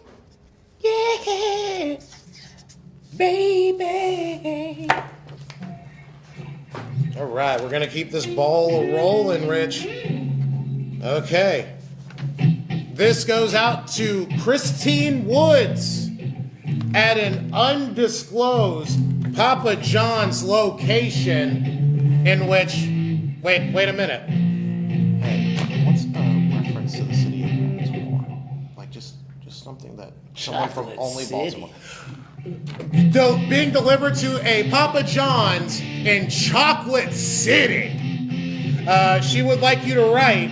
Yeah. Baby. All right, we're going to keep this ball rolling, Rich. Okay. This goes out to Christine Woods at an undisclosed Papa John's location in which... Wait a minute. Hey, what's a reference to the city of Baltimore? Like just something that someone from Chocolate only City. Baltimore. Being delivered to a Papa John's in Chocolate City. She would like you to write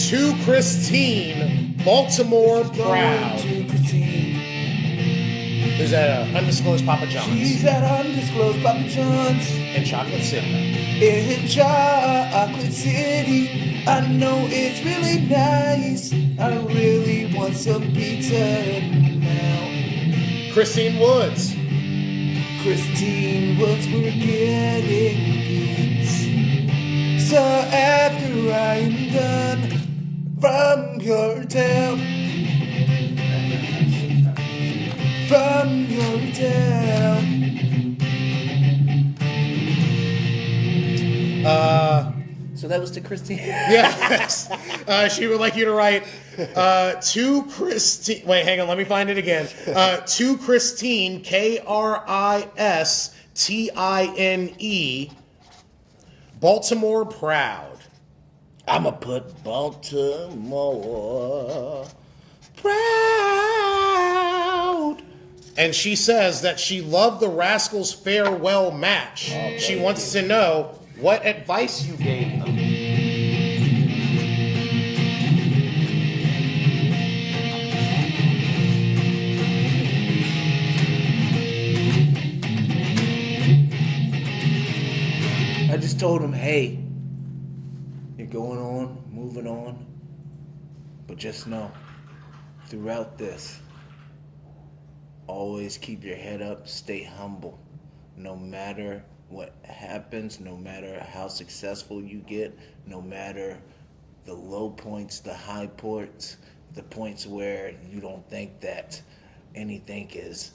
to Christine, Baltimore proud. To Christine. Who's at an undisclosed Papa John's She's at undisclosed Papa John's in Chocolate City. in Chocolate City. I know it's really nice. I really want some pizza now. Christine Woods. Christine Woods, we're getting beats. So after I am done from your town, from your town. So that was to Christine. Yes. She would like you to write to Christine. Wait, hang on. Let me find it again. To Christine, Kristine, Baltimore proud. I'ma put Baltimore proud. And she says that she loved the Rascals' farewell match. She wants to know what advice you gave them. I just told him, hey, you're going on, moving on, but just know, throughout this, always keep your head up, stay humble. No matter what happens, no matter how successful you get, no matter the low points, the high points, the points where you don't think that anything is,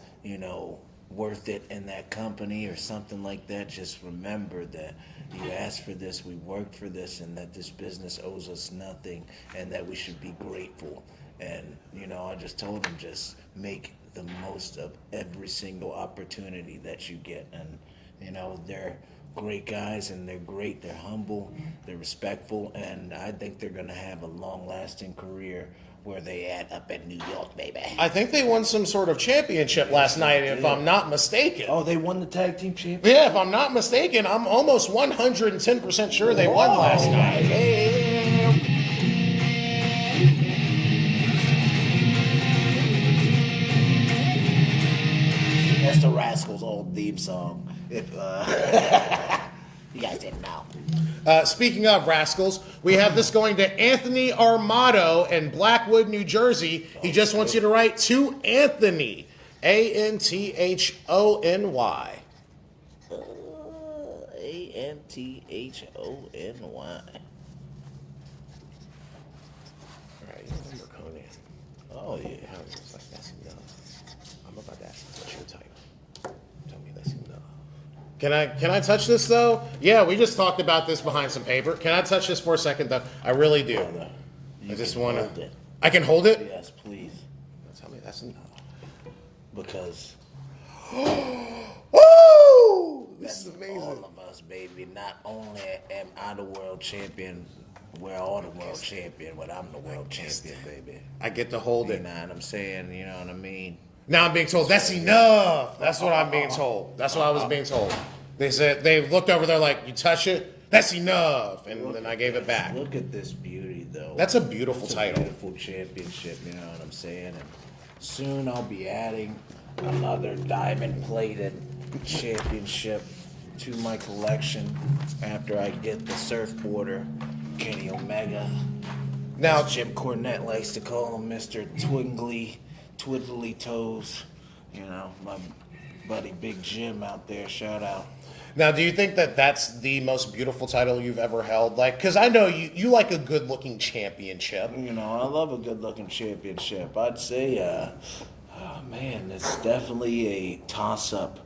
worth it in that company or something like that, just remember that you asked for this, we worked for this, and that this business owes us nothing, and that we should be grateful. And, I just told him, just make the most of every single opportunity that you get. And, they're great guys, and they're great, they're humble, they're respectful, and I think they're going to have a long-lasting career where they at up in New York, baby. I think they won some sort of championship last night, if I'm not mistaken. Oh, they won the tag team championship? Yeah, if I'm not mistaken, I'm almost 110% sure they won last night. That's the Rascals' old theme song. If you guys didn't know. Speaking of Rascals, we have this going to Anthony Armato in Blackwood, New Jersey. He just wants you to write to Anthony, Anthony. Anthony. All right, you remember Conan? Oh, yeah. How he was like, that's enough. I'm about to ask you what your type. Tell me that's enough. Can I touch this though? Yeah, we just talked about this behind some paper. Can I touch this for a second though? I really do. I just want to. I can hold it? Yes, please. Tell me that's enough. Because Woo! This is amazing. all of us, baby, not only am I the world champion, we're all the world champion, but I'm the world champion, baby. I get to hold You it. know what I'm saying? You know what I mean? Now I'm being told that's enough. That's what I'm being told. That's what I was being told. They said they looked over there like, you touch it, that's enough, and then I gave it back. Look at this beauty though. That's a beautiful It's title. A beautiful championship, you know what I'm saying? And soon I'll be adding another diamond-plated championship to my collection after I get the surfboarder, Kenny Omega. Now, As Jim Cornette likes to call him, Mr. Twiddly Toes. You know, my buddy Big Jim out there, shout out. now, do you think that that's the most beautiful title you've ever held? Like, because I know you like a good-looking championship. You know, I love a good-looking championship. I'd say, oh man, it's definitely a toss-up.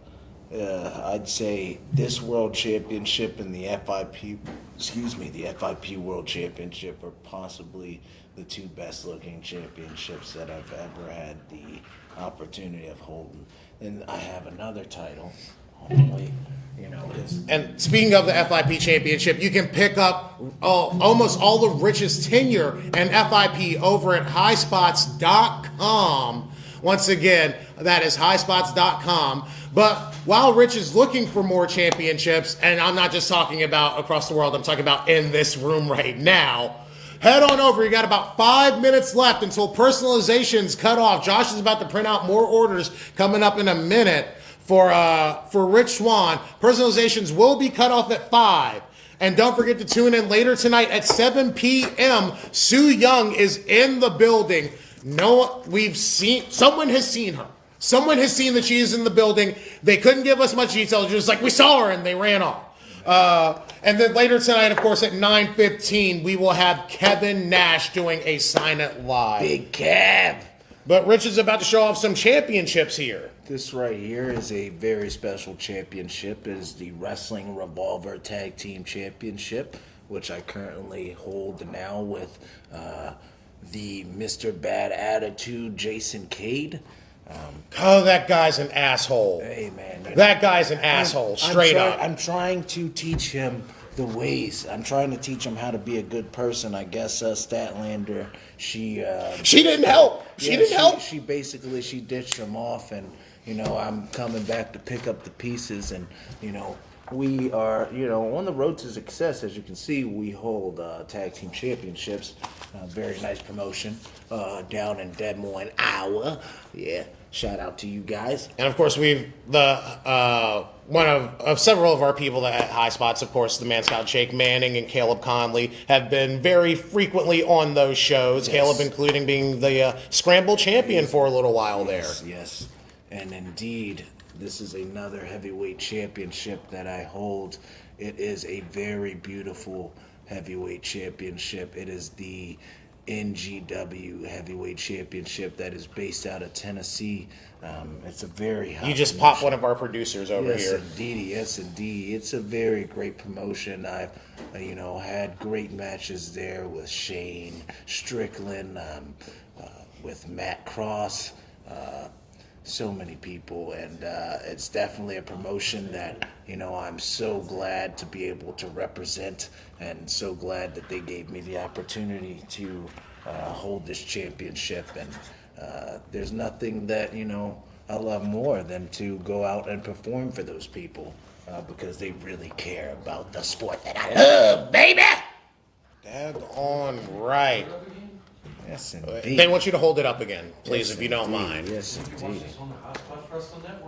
I'd say this World Championship and the the FIP World Championship are possibly the two best-looking championships that I've ever had the opportunity of holding. And I have another title, hopefully, you know, And speaking of the FIP championship, you can pick up almost all the Rich's tenure and FIP over at highspots.com. Once again, that is highspots.com. But while Rich is looking for more championships, and I'm not just talking about across the world, I'm talking about in this room right now, head on over. You got about 5 minutes left until personalization's cut off. Josh is about to print out more orders coming up in a minute for Rich Swann. Personalizations will be cut off at 5. And don't forget to tune in later tonight at 7 p.m. Sue Young is in the building. Someone has seen her. Someone has seen that she is in the building. They couldn't give us much detail. Just like, we saw her, and they ran off. And then later tonight, of course, at 9:15, we will have Kevin Nash doing a Sign It Live. Big Kev. But Rich is about to show off some championships here. This right here is a very special championship. It is the Wrestling Revolver Tag Team Championship, which I currently hold now with the Mr. Bad Attitude, Jason Cade. Oh, that guy's an asshole. Hey, man. That guy's an asshole, straight up. I'm trying to teach him the ways. I'm trying to teach him how to be a good person. I guess Statlander, she didn't help. She didn't help. She basically ditched him off, and you know, I'm coming back to pick up the pieces, and you know, we are, you know, on the road to success. As you can see, we hold tag team championships. Very nice promotion down in Des Moines, Iowa. Yeah, shout out to you guys. And of course, one of several of our people at High Spots, of course, the Man Scout Jake Manning and Caleb Conley have been very frequently on those shows. Yes. Caleb, including being the Scramble champion for a little while there. Yes, and indeed, this is another heavyweight championship that I hold. It is a very beautiful heavyweight championship. It is the NGW heavyweight championship that is based out of Tennessee. It's a very hot You just promotion. popped one of our producers over here. Yes, indeed. It's a very great promotion. I've, had great matches there with Shane Strickland, with Matt Cross, so many people, and it's definitely a promotion that, I'm so glad to be able to represent, and so glad that they gave me the opportunity to hold this championship. And there's nothing that, I love more than to go out and perform for those people, because they really care about the sport that I love, baby! Daggone right. Yes, indeed. They want you to hold it up again, please, Yes, if you don't indeed. mind. Yes, indeed.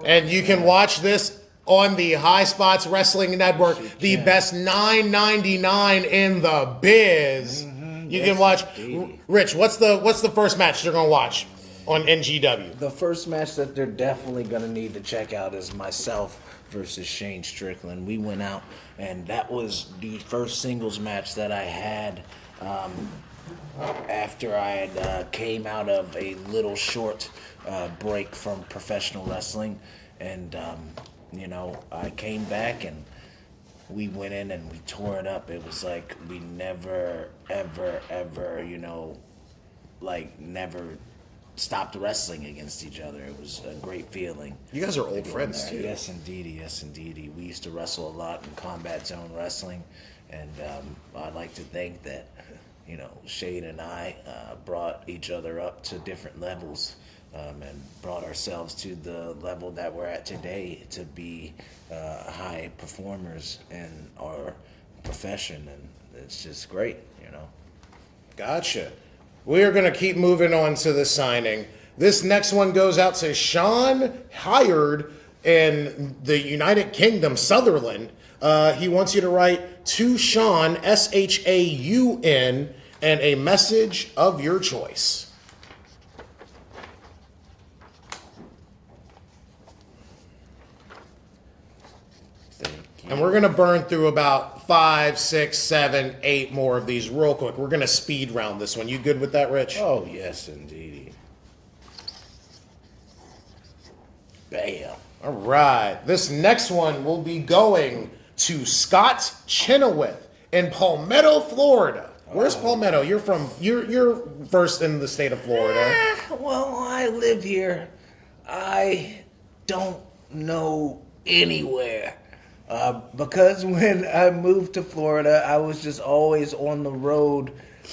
And you can watch this on the High Spots Wrestling Network, the can. best $9.99 in the biz. You can watch. indeed. Rich, what's the first match they're gonna watch on NGW? The first match that they're definitely going to need to check out is myself versus Shane Strickland. We went out, and that was the first singles match that I had after I had came out of a little short break from professional wrestling. And, I came back, and we went in and we tore it up. It was like we never, ever, ever, never stopped wrestling against each other. It was a great feeling. You guys are old friends too. Yes, indeedy. Yes, indeedy. We used to wrestle a lot in Combat Zone Wrestling, and I'd like to think that, Shane and I brought each other up to different levels, and brought ourselves to the level that we're at today to be high performers in our profession, and it's just great, Gotcha. We are going to keep moving on to the signing. This next one goes out to Sean Hired in the United Kingdom, Sutherland. He wants you to write to Sean, SHAUN, and a message of your choice. And we're going to burn through about 5, 6, 7, 8 more of these real quick. We're going to speed round this one. You good with that, Rich? Oh, yes, indeed. Bam. All right. This next one will be going to Scott Chenoweth in Palmetto, Florida. Where's Palmetto? You're first in the state of Florida. Well, I live here. I don't know anywhere. Because when I moved to Florida, I was just always on the road.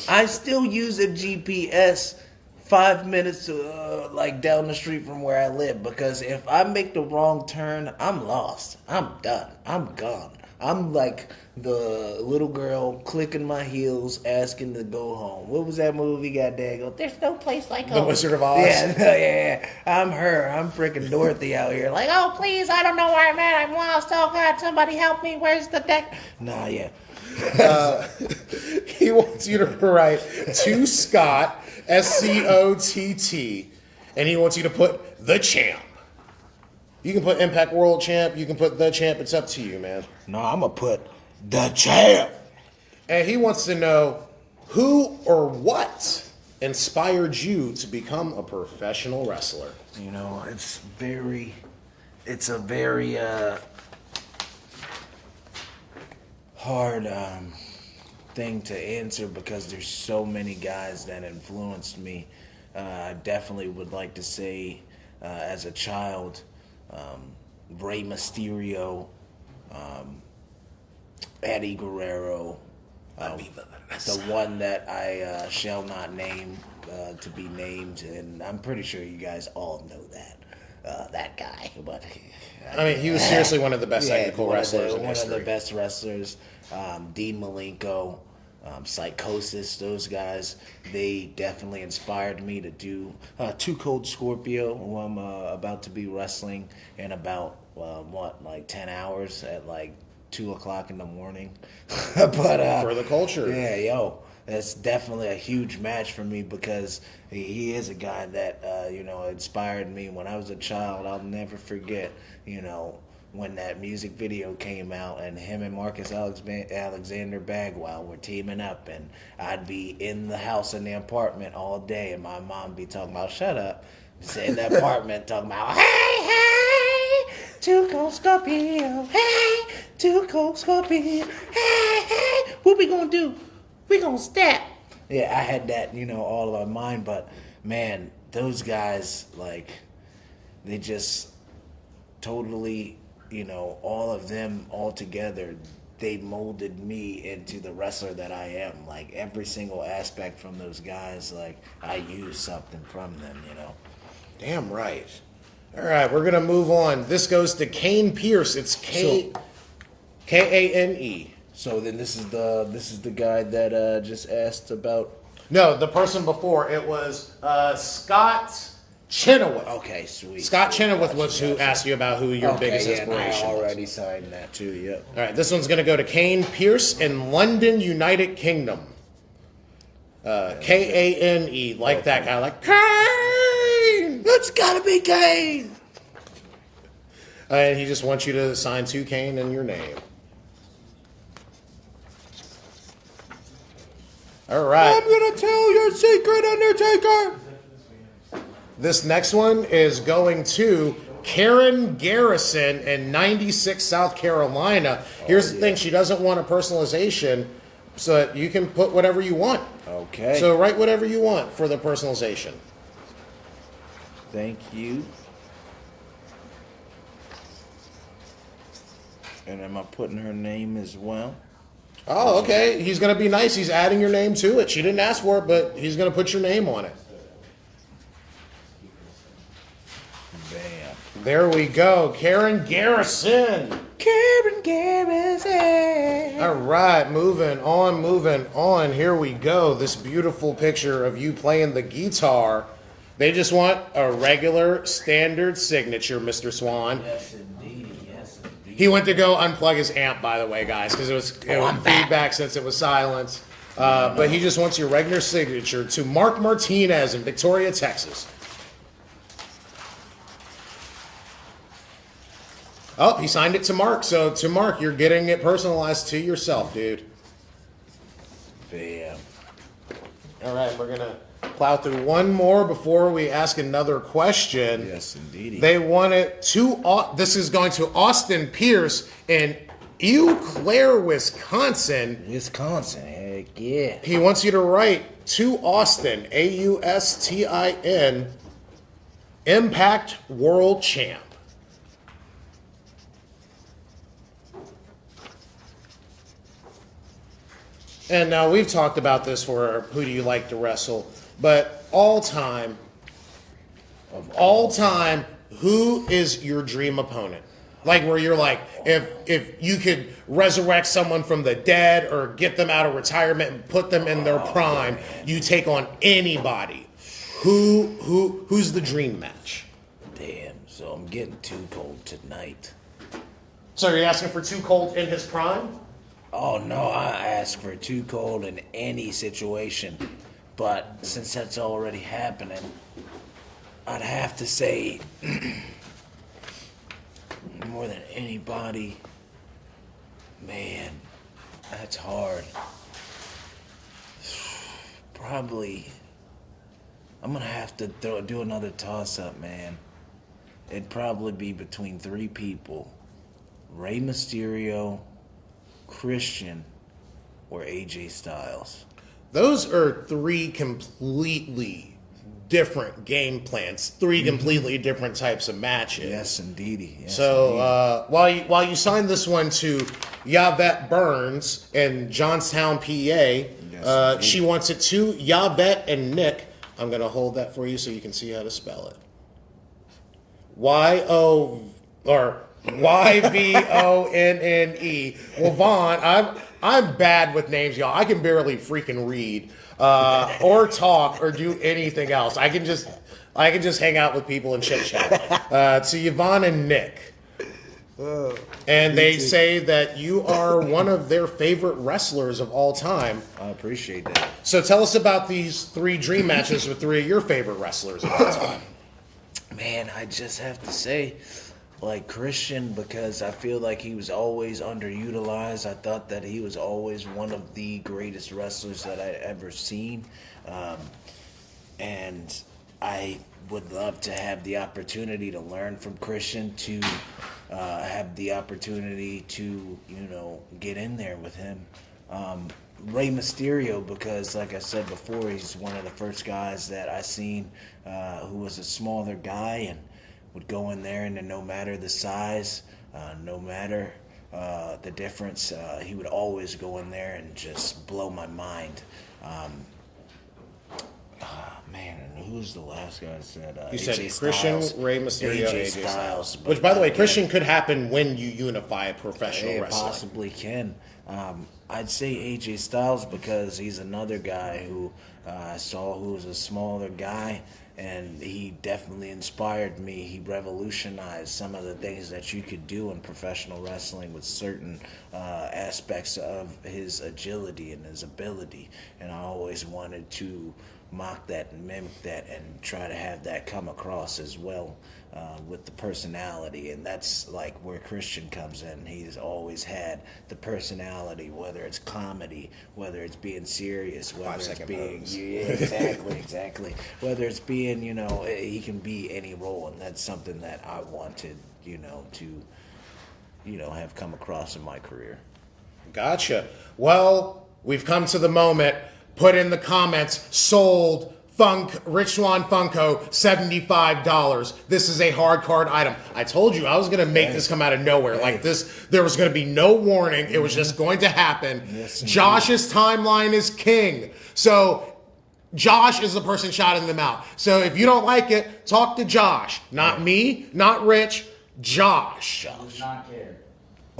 I still use a GPS 5 minutes like down the street from where I live, because if I make the wrong turn, I'm lost. I'm done. I'm gone. I'm like the little girl clicking my heels, asking to go home. What was that movie? God dang it. There's no place like home. The Wizard of Oz? Yeah. I'm her. I'm freaking Dorothy out here. Like, oh, please, I don't know where I'm at. I'm lost. Oh, God, somebody help me. Where's the deck? Nah, yeah. He wants you to write to Scott, SCOTT, and he wants you to put the champ. You can put Impact World Champ. You can put the champ. It's up to you, man. No, I'm going to put the champ. And he wants to know who or what inspired you to become a professional wrestler. You know, it's a very hard thing to answer, because there's so many guys that influenced me. I definitely would like to say, as a child, Rey Mysterio, Eddie Guerrero, the one that I shall not name to be named, and I'm pretty sure you guys all know that guy. But I mean, he was seriously one of the best technical wrestlers in one history. of the best wrestlers. Dean Malenko, Psychosis, those guys, they definitely inspired me to do Too Cold Scorpio, who I'm about to be wrestling in about, 10 hours at 2 o'clock in the morning. But For the culture. Yeah, that's definitely a huge match for me, because he is a guy that, inspired me when I was a child. I'll never forget, when that music video came out and him and Marcus Alexander Bagwell were teaming up, and I'd be in the house in the apartment all day, and my mom be talking about, shut up, in the apartment talking about, hey, Too Cold Scorpio, hey, Too Cold Scorpio, hey, what we gonna do? We gonna step. Yeah, I had that, all in my mind, but man, those guys, they just totally, all of them all together, they molded me into the wrestler that I am. Every single aspect from those guys, I use something from them, Damn right. All right, we're gonna move on. This goes to Kane Pierce. It's Kane. So then this is the guy that just asked about. No, the person before, it was Scott Chenoweth. Okay, sweet. Scott Chenoweth was who asked you about who your biggest inspiration I was. already signed that too. Yep. All right, this one's going to go to Kane Pierce in London, United Kingdom. Kane, like that guy, like Kane. It's gotta be Kane. And he just wants you to sign to Kane in your name. All right. I'm gonna tell your secret, Undertaker. This next one is going to Karen Garrison in 96, South Carolina. Here's the thing. She doesn't want a personalization, so you can put whatever you want. Okay. So write whatever you want for the personalization. Thank you. And am I putting her name as well? Oh, okay. He's going to be nice. He's adding your name to it. She didn't ask for it, but he's going to put your name on it. Bam. There we go. Karen Garrison. Karen scary thing. All right, moving on. Here we go. This beautiful picture of you playing the guitar. They just want a regular standard signature, Mr. Swann. Yes, indeed. Yes, indeed. He went to go unplug his amp, by the way, guys, because it was feedback since it was silence. But he just wants your regular signature to Mark Martinez in Victoria, Texas. Oh, he signed it to Mark. So to Mark, you're getting it personalized to yourself, dude. Bam. All right, we're gonna plow through one more before we ask another question. Yes, indeed. They want it to. This is going to Austin Pierce in Eau Claire, Wisconsin. Wisconsin, heck yeah. He wants you to write to Austin, Austin, Impact World Champ. And now we've talked about this for who do you like to wrestle, but all time, who is your dream opponent? Like where you're like, if you could resurrect someone from the dead or get them out of retirement and put them in their prime, you take on anybody. Who's the dream match? Damn, so I'm getting too cold tonight. So you're asking for Too Cold in his prime? Oh no, I ask for too cold in any situation. But since that's already happening, I'd have to say more than anybody, man, that's hard. Probably, I'm gonna have to do another toss-up, man. It'd probably be between three people: Rey Mysterio, Christian, or AJ Styles. Those are three completely different game plans, three completely different types of matches. Yes, indeedy. Yes, So while you sign this one to Yvette Burns in Johnstown, PA, she wants it to Yvette and Nick. I'm going to hold that for you so you can see how to spell it. Yvonne. Well, Vaughn, I'm bad with names, y'all. I can barely freaking read or talk or do anything else. I can just hang out with people and chit chat. To Yvonne and Nick, and they say that you are one of their favorite wrestlers of all time. I appreciate that. So tell us about these three dream matches with three of your favorite wrestlers of all time. Man, I just have to say, like Christian, because I feel like he was always underutilized. I thought that he was always one of the greatest wrestlers that I'd ever seen. And I would love to have the opportunity to learn from Christian, to have the opportunity to, get in there with him. Rey Mysterio, because like I said before, he's one of the first guys that I seen who was a smaller guy and would go in there, and no matter the size, no matter the difference, he would always go in there and just blow my mind. Man, and who's the last guy that said? You AJ said Christian, Styles. Ray Mysterio, AJ AJ Styles. but, Which, by the way, yeah, Christian could happen when you unify professional it wrestling. possibly can. I'd say AJ Styles because he's another guy who I saw who was a smaller guy, and he definitely inspired me. He revolutionized some of the things that you could do in professional wrestling with certain aspects of his agility and his ability, and I always wanted to mock that and mimic that and try to have that come across as well with the personality. And that's like where Christian comes in. He's always had the personality, whether it's comedy, whether it's being serious, whether it's being exactly whether it's being, he can be any role, and that's something that I wanted, to have come across in my career. Gotcha. Well, we've come to the moment. Put in the comments, sold Rich Swann Funko, $75. This is a hard card item. I told you I was going to make this come out of nowhere. Like this, there was going to be no warning. It was just going to happen. Yes, Josh's timeline is king. So Josh is the person shouting them out. So if you don't like it, talk to Josh. Not me, not Rich, Josh. Does not care.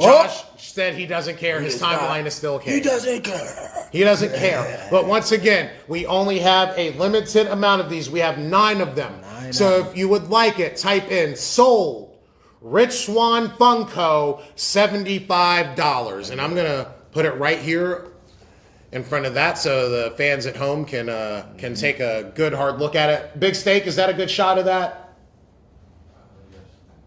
Josh said he doesn't care. His does not. timeline is still okay. He doesn't care. He doesn't care. But once again, we only have a limited amount of these. We have 9 of them. So if you would like it, type in sold Rich Swann Funko $75. And I'm going to put it right here in front of that so the fans at home can take a good hard look at it. Big Steak, is that a good shot of that?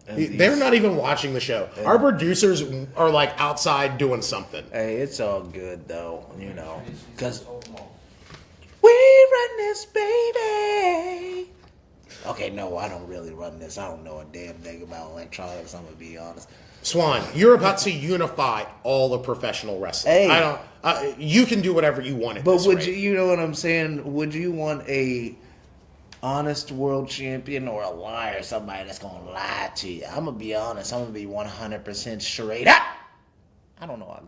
They're not even watching the show. Our producers are like outside doing something. Hey, it's all good though, because we run this, baby. Okay, no, I don't really run this. I don't know a damn thing about electronics. I'm gonna be honest. Swann, you're about to unify all the professional wrestling. Hey. I don't. You can do whatever you want at But this would rate. you know what I'm saying? Would you want a honest world champion or a liar, somebody that's gonna lie to you? I'm gonna be honest. I'm gonna be 100% straight up. I don't know a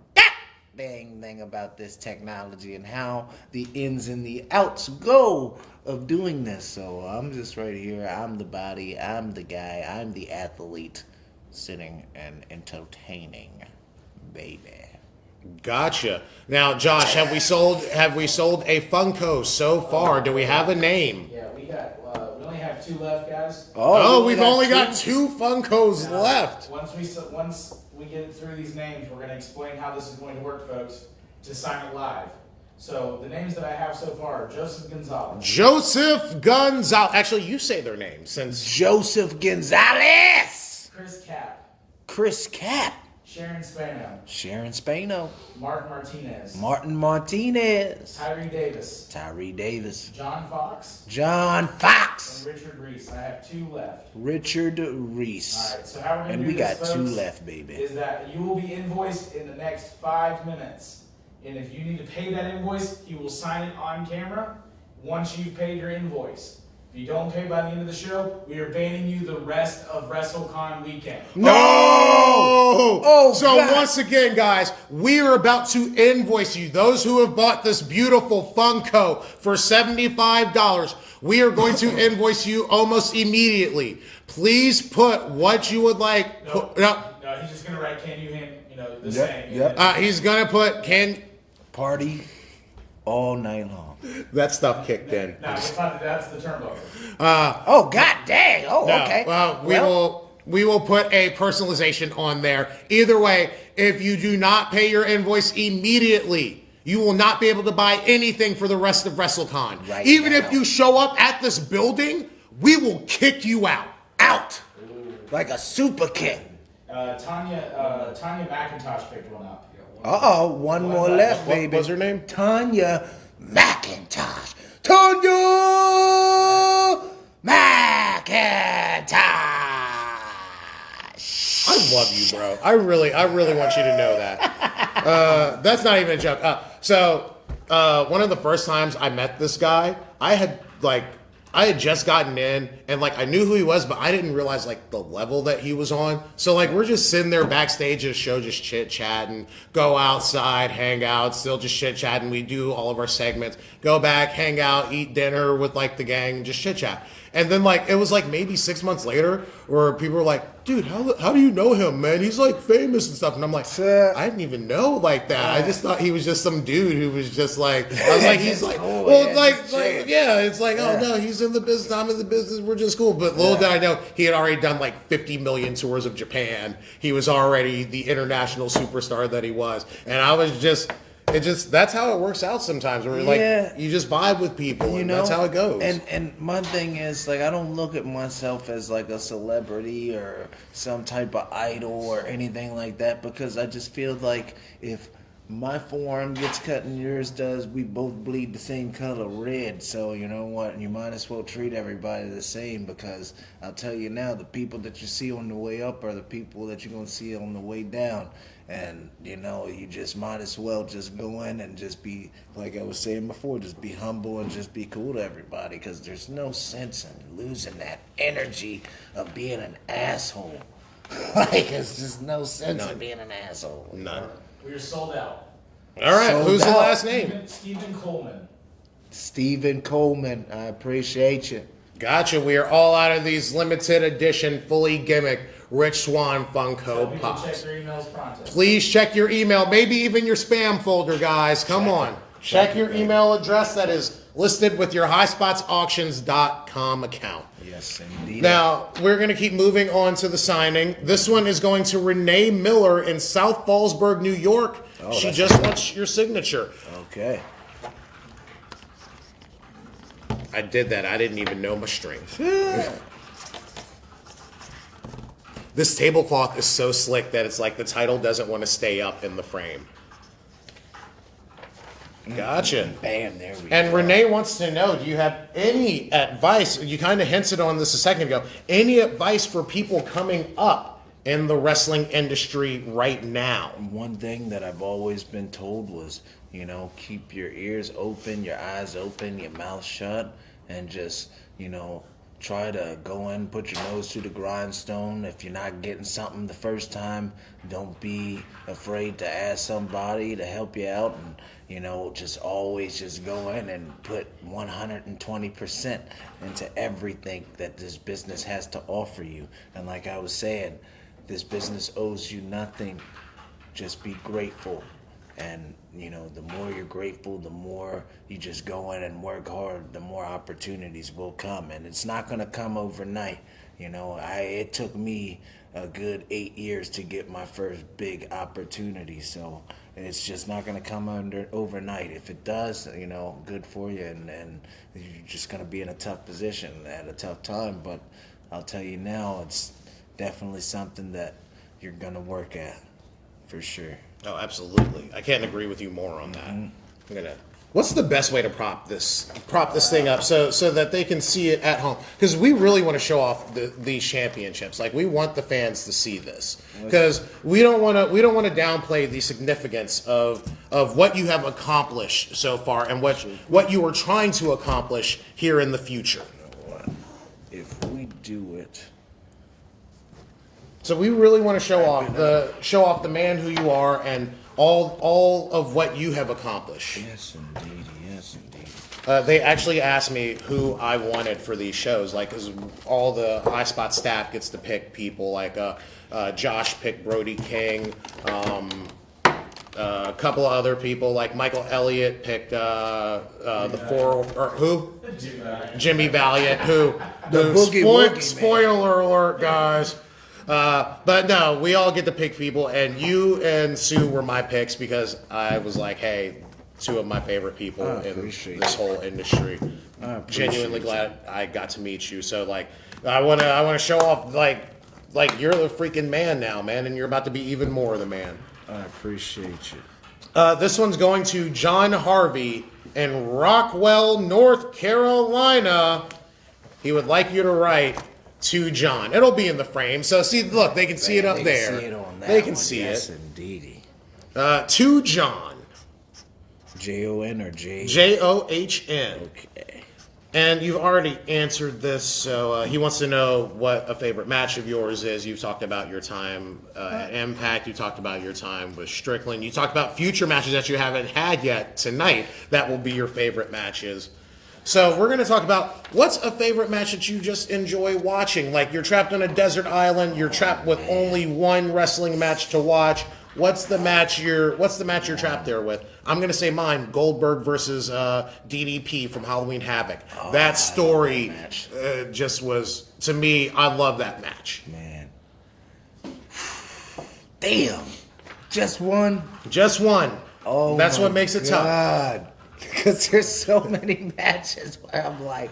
dang thing about this technology and how the ins and the outs go of doing this. So I'm just right here. I'm the body. I'm the guy. I'm the athlete sitting and entertaining, baby. Gotcha. Now, Josh, have we sold a Funko so far? Do we have a name? Yeah, we only have 2 left, guys. Oh, we've only got 2 Funkos left. Once we get through these names, we're going to explain how this is going to work, folks, to sign it live. So the names that I have so far are Joseph Gonzalez. Joseph Gonzalez. Actually, you say their names since Joseph Gonzalez. Chris Cap. Chris Cap. Sharon Spano. Sharon Spano. Martin Martinez. Martin Martinez. Tyree Davis. Tyree Davis. John Fox. John Fox. And Richard Reese. I have 2 left. Richard Reese. All right, so how we're going to And do we this, got 2 folks, left, baby. is that you will be invoiced in the next 5 minutes. And if you need to pay that invoice, he will sign it on camera once you've paid your invoice. If you don't pay by the end of the show, we are banning you the rest of Wrestlecon weekend. No! Oh, so God. once again, guys, we are about to invoice you. Those who have bought this beautiful Funko for $75, we are going to invoice you almost immediately. Please put what you would like. No, he's just going to write, can you hand, the same. Yep. He's going to put, Party all night long. that stuff kicked in. No, that's the turbo. Oh, god dang. Oh, No, okay. we will put a personalization on there. Either way, if you do not pay your invoice immediately, you will not be able to buy anything for the rest of WrestleCon. Right Even now. if you show up at this building, we will kick you out. Out. Like a super kick. Tanya McIntosh picked one up. Uh-oh, one more left, baby. What's her name? Tanya McIntosh. Tanya McIntosh. I love you, bro. I really want you to know that. That's not even a joke. One of the first times I met this guy, I had just gotten in and I knew who he was, but I didn't realize the level that he was on. So we're just sitting there backstage at a show, just chit chatting, go outside, hang out, still just chit chatting. We do all of our segments, go back, hang out, eat dinner with the gang, just chit chat. And then it was maybe 6 months later where people were like, dude, how do you know him, man? He's famous and stuff. And I'm like, I didn't even know that. I just thought he was just some dude who was just I was like, he's oh no, he's in the business, I'm in the business, we're just cool. But little did I know, he had already done 50 million tours of Japan. He was already the international superstar that he was. And I was that's how it works out sometimes. Where you just vibe with people, and that's how it goes. And my thing is I don't look at myself as a celebrity or some type of idol or anything like that, because I just feel if my forearm gets cut and yours does, we both bleed the same color red. So you know what? You might as well treat everybody the same, because I'll tell you now, the people that you see on the way up are the people that you're going to see on the way down. And, you just might as well just go in and just be, like I was saying before, just be humble and just be cool to everybody, because there's no sense in losing that energy of being an asshole. There's just no sense in being an asshole. None. We are sold out. All right, Sold who's the out. last name? Stephen Coleman. Stephen Coleman, I appreciate you. Gotcha. We are all out of these limited edition, fully gimmick Rich Swann Tell Funko people Pops. check their emails pronto. Please check your email, maybe even your spam folder, guys. Come on. Check your email address that is listed with your highspotsauctions.com account. Yes, indeed. Now, we're going to keep moving on to the signing. This one is going to Renee Miller in South Fallsburg, New York. She just wants your signature. Okay. I did that. I didn't even know my strings. This tablecloth is so slick that it's like the title doesn't want to stay up in the frame. Gotcha. Bam, there we go. And Renee wants to know, do you have any advice? You kind of hinted on this a second ago. Any advice for people coming up in the wrestling industry right now? One thing that I've always been told was, keep your ears open, your eyes open, your mouth shut, and just, try to go in, put your nose to the grindstone. If you're not getting something the first time, don't be afraid to ask somebody to help you out, and just always just go in and put 120% into everything that this business has to offer you. And like I was saying, this business owes you nothing. Just be grateful. And, the more you're grateful, the more you just go in and work hard, the more opportunities will come. And it's not going to come overnight. It took me a good 8 years to get my first big opportunity. So it's just not going to come overnight. If it does, good for you. And you're just going to be in a tough position at a tough time. But I'll tell you now, it's definitely something that you're going to work at for sure. Oh, absolutely. I can't agree with you more on that. What's the best way to prop this thing up so that they can see it at home? Because we really want to show off these championships. Like, we want the fans to see this because we don't want to downplay the significance of what you have accomplished so far and what you are trying to accomplish here in the future. If we do it. So we really want to show off the man who you are and all of what you have accomplished. Yes, indeed. Yes, indeed. They actually asked me who I wanted for these shows, like, 'cause all the High Spot staff gets to pick people. Like Josh picked Brody King. A couple of other people, like Michael Elliott picked Jimmy Valiant, spoiler alert, guys. But no, we all get to pick people, and you and Sue were my picks because I was like, hey, two of my favorite people in this whole industry. Genuinely glad I got to meet you. So like, I wanna show off like you're the freaking man now, man, and you're about to be even more the man. I appreciate you. This one's going to John Harvey in Rockwell, North Carolina. He would like you to write to John. It'll be in the frame. So see, look, they can see it up there. They can see it. Yes, indeedy. To John. Jon or J? John. Okay. And you've already answered this, so he wants to know what a favorite match of yours is. You've talked about your time at Impact. You talked about your time with Strickland. You talked about future matches that you haven't had yet tonight that will be your favorite matches. So we're going to talk about what's a favorite match that you just enjoy watching. Like, you're trapped on a desert island. You're trapped with only one wrestling match to watch. What's the match you're trapped there with? I'm going to say mine, Goldberg versus DDP from Halloween Havoc. That story just was, to me, I love that match. Man. Damn. Just one? Just one. Oh, that's what makes it tough. Because there's so many matches where I'm like,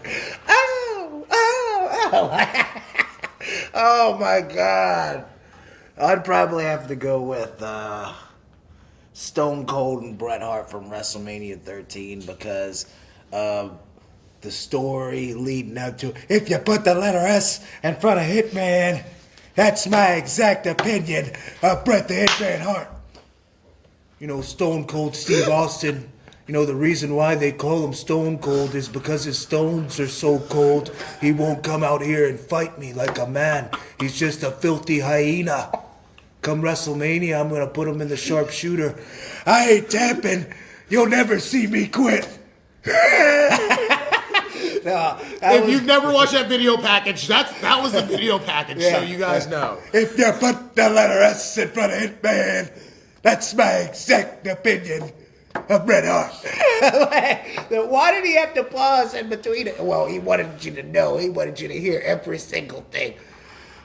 oh. Oh my God. I'd probably have to go with Stone Cold and Bret Hart from WrestleMania 13 because of the story leading up to, if you put the letter S in front of Hitman, that's my exact opinion of Bret the Hitman Hart. Stone Cold Steve Austin. The reason why they call him Stone Cold is because his stones are so cold, he won't come out here and fight me like a man. He's just a filthy hyena. Come WrestleMania, I'm going to put him in the sharpshooter. I ain't tapping. You'll never see me quit. If you've never watched that video package, that was the video package, so you guys know. If you put the letter S in front of Hitman, that's my exact opinion of Bret Hart. Why did he have to pause in between it? Well, he wanted you to know. He wanted you to hear every single thing.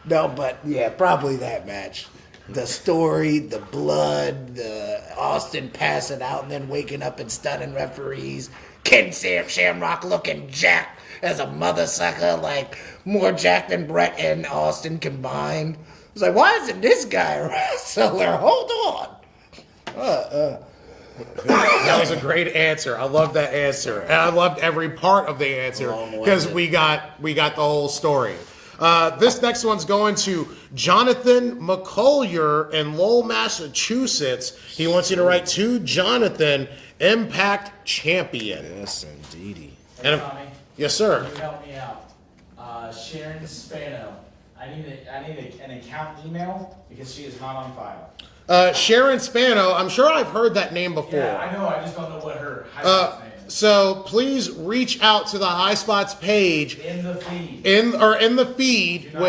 No, but yeah, probably that match. The story, the blood, the Austin passing out and then waking up and stunning referees. Ken Shamrock looking jacked as a mother sucker, like more jacked than Brett and Austin combined. I was like, why isn't this guy a wrestler? Hold on. That was a great answer. I love that answer, and I loved every part of the answer because we got the whole story. This next one's going to Jonathan McCollier in Lowell, Massachusetts. He wants you to write to Jonathan, Impact Champion. Yes, indeedy. Hey, Tommy, Yes, sir. can you help me out? Sharon Spano. I need an account email because she is not on file. Sharon Spano. I'm sure I've heard that name before. Yeah, I know. I just don't know what her high spots name is. So please reach out to the High Spots page In the feed. in the feed Do not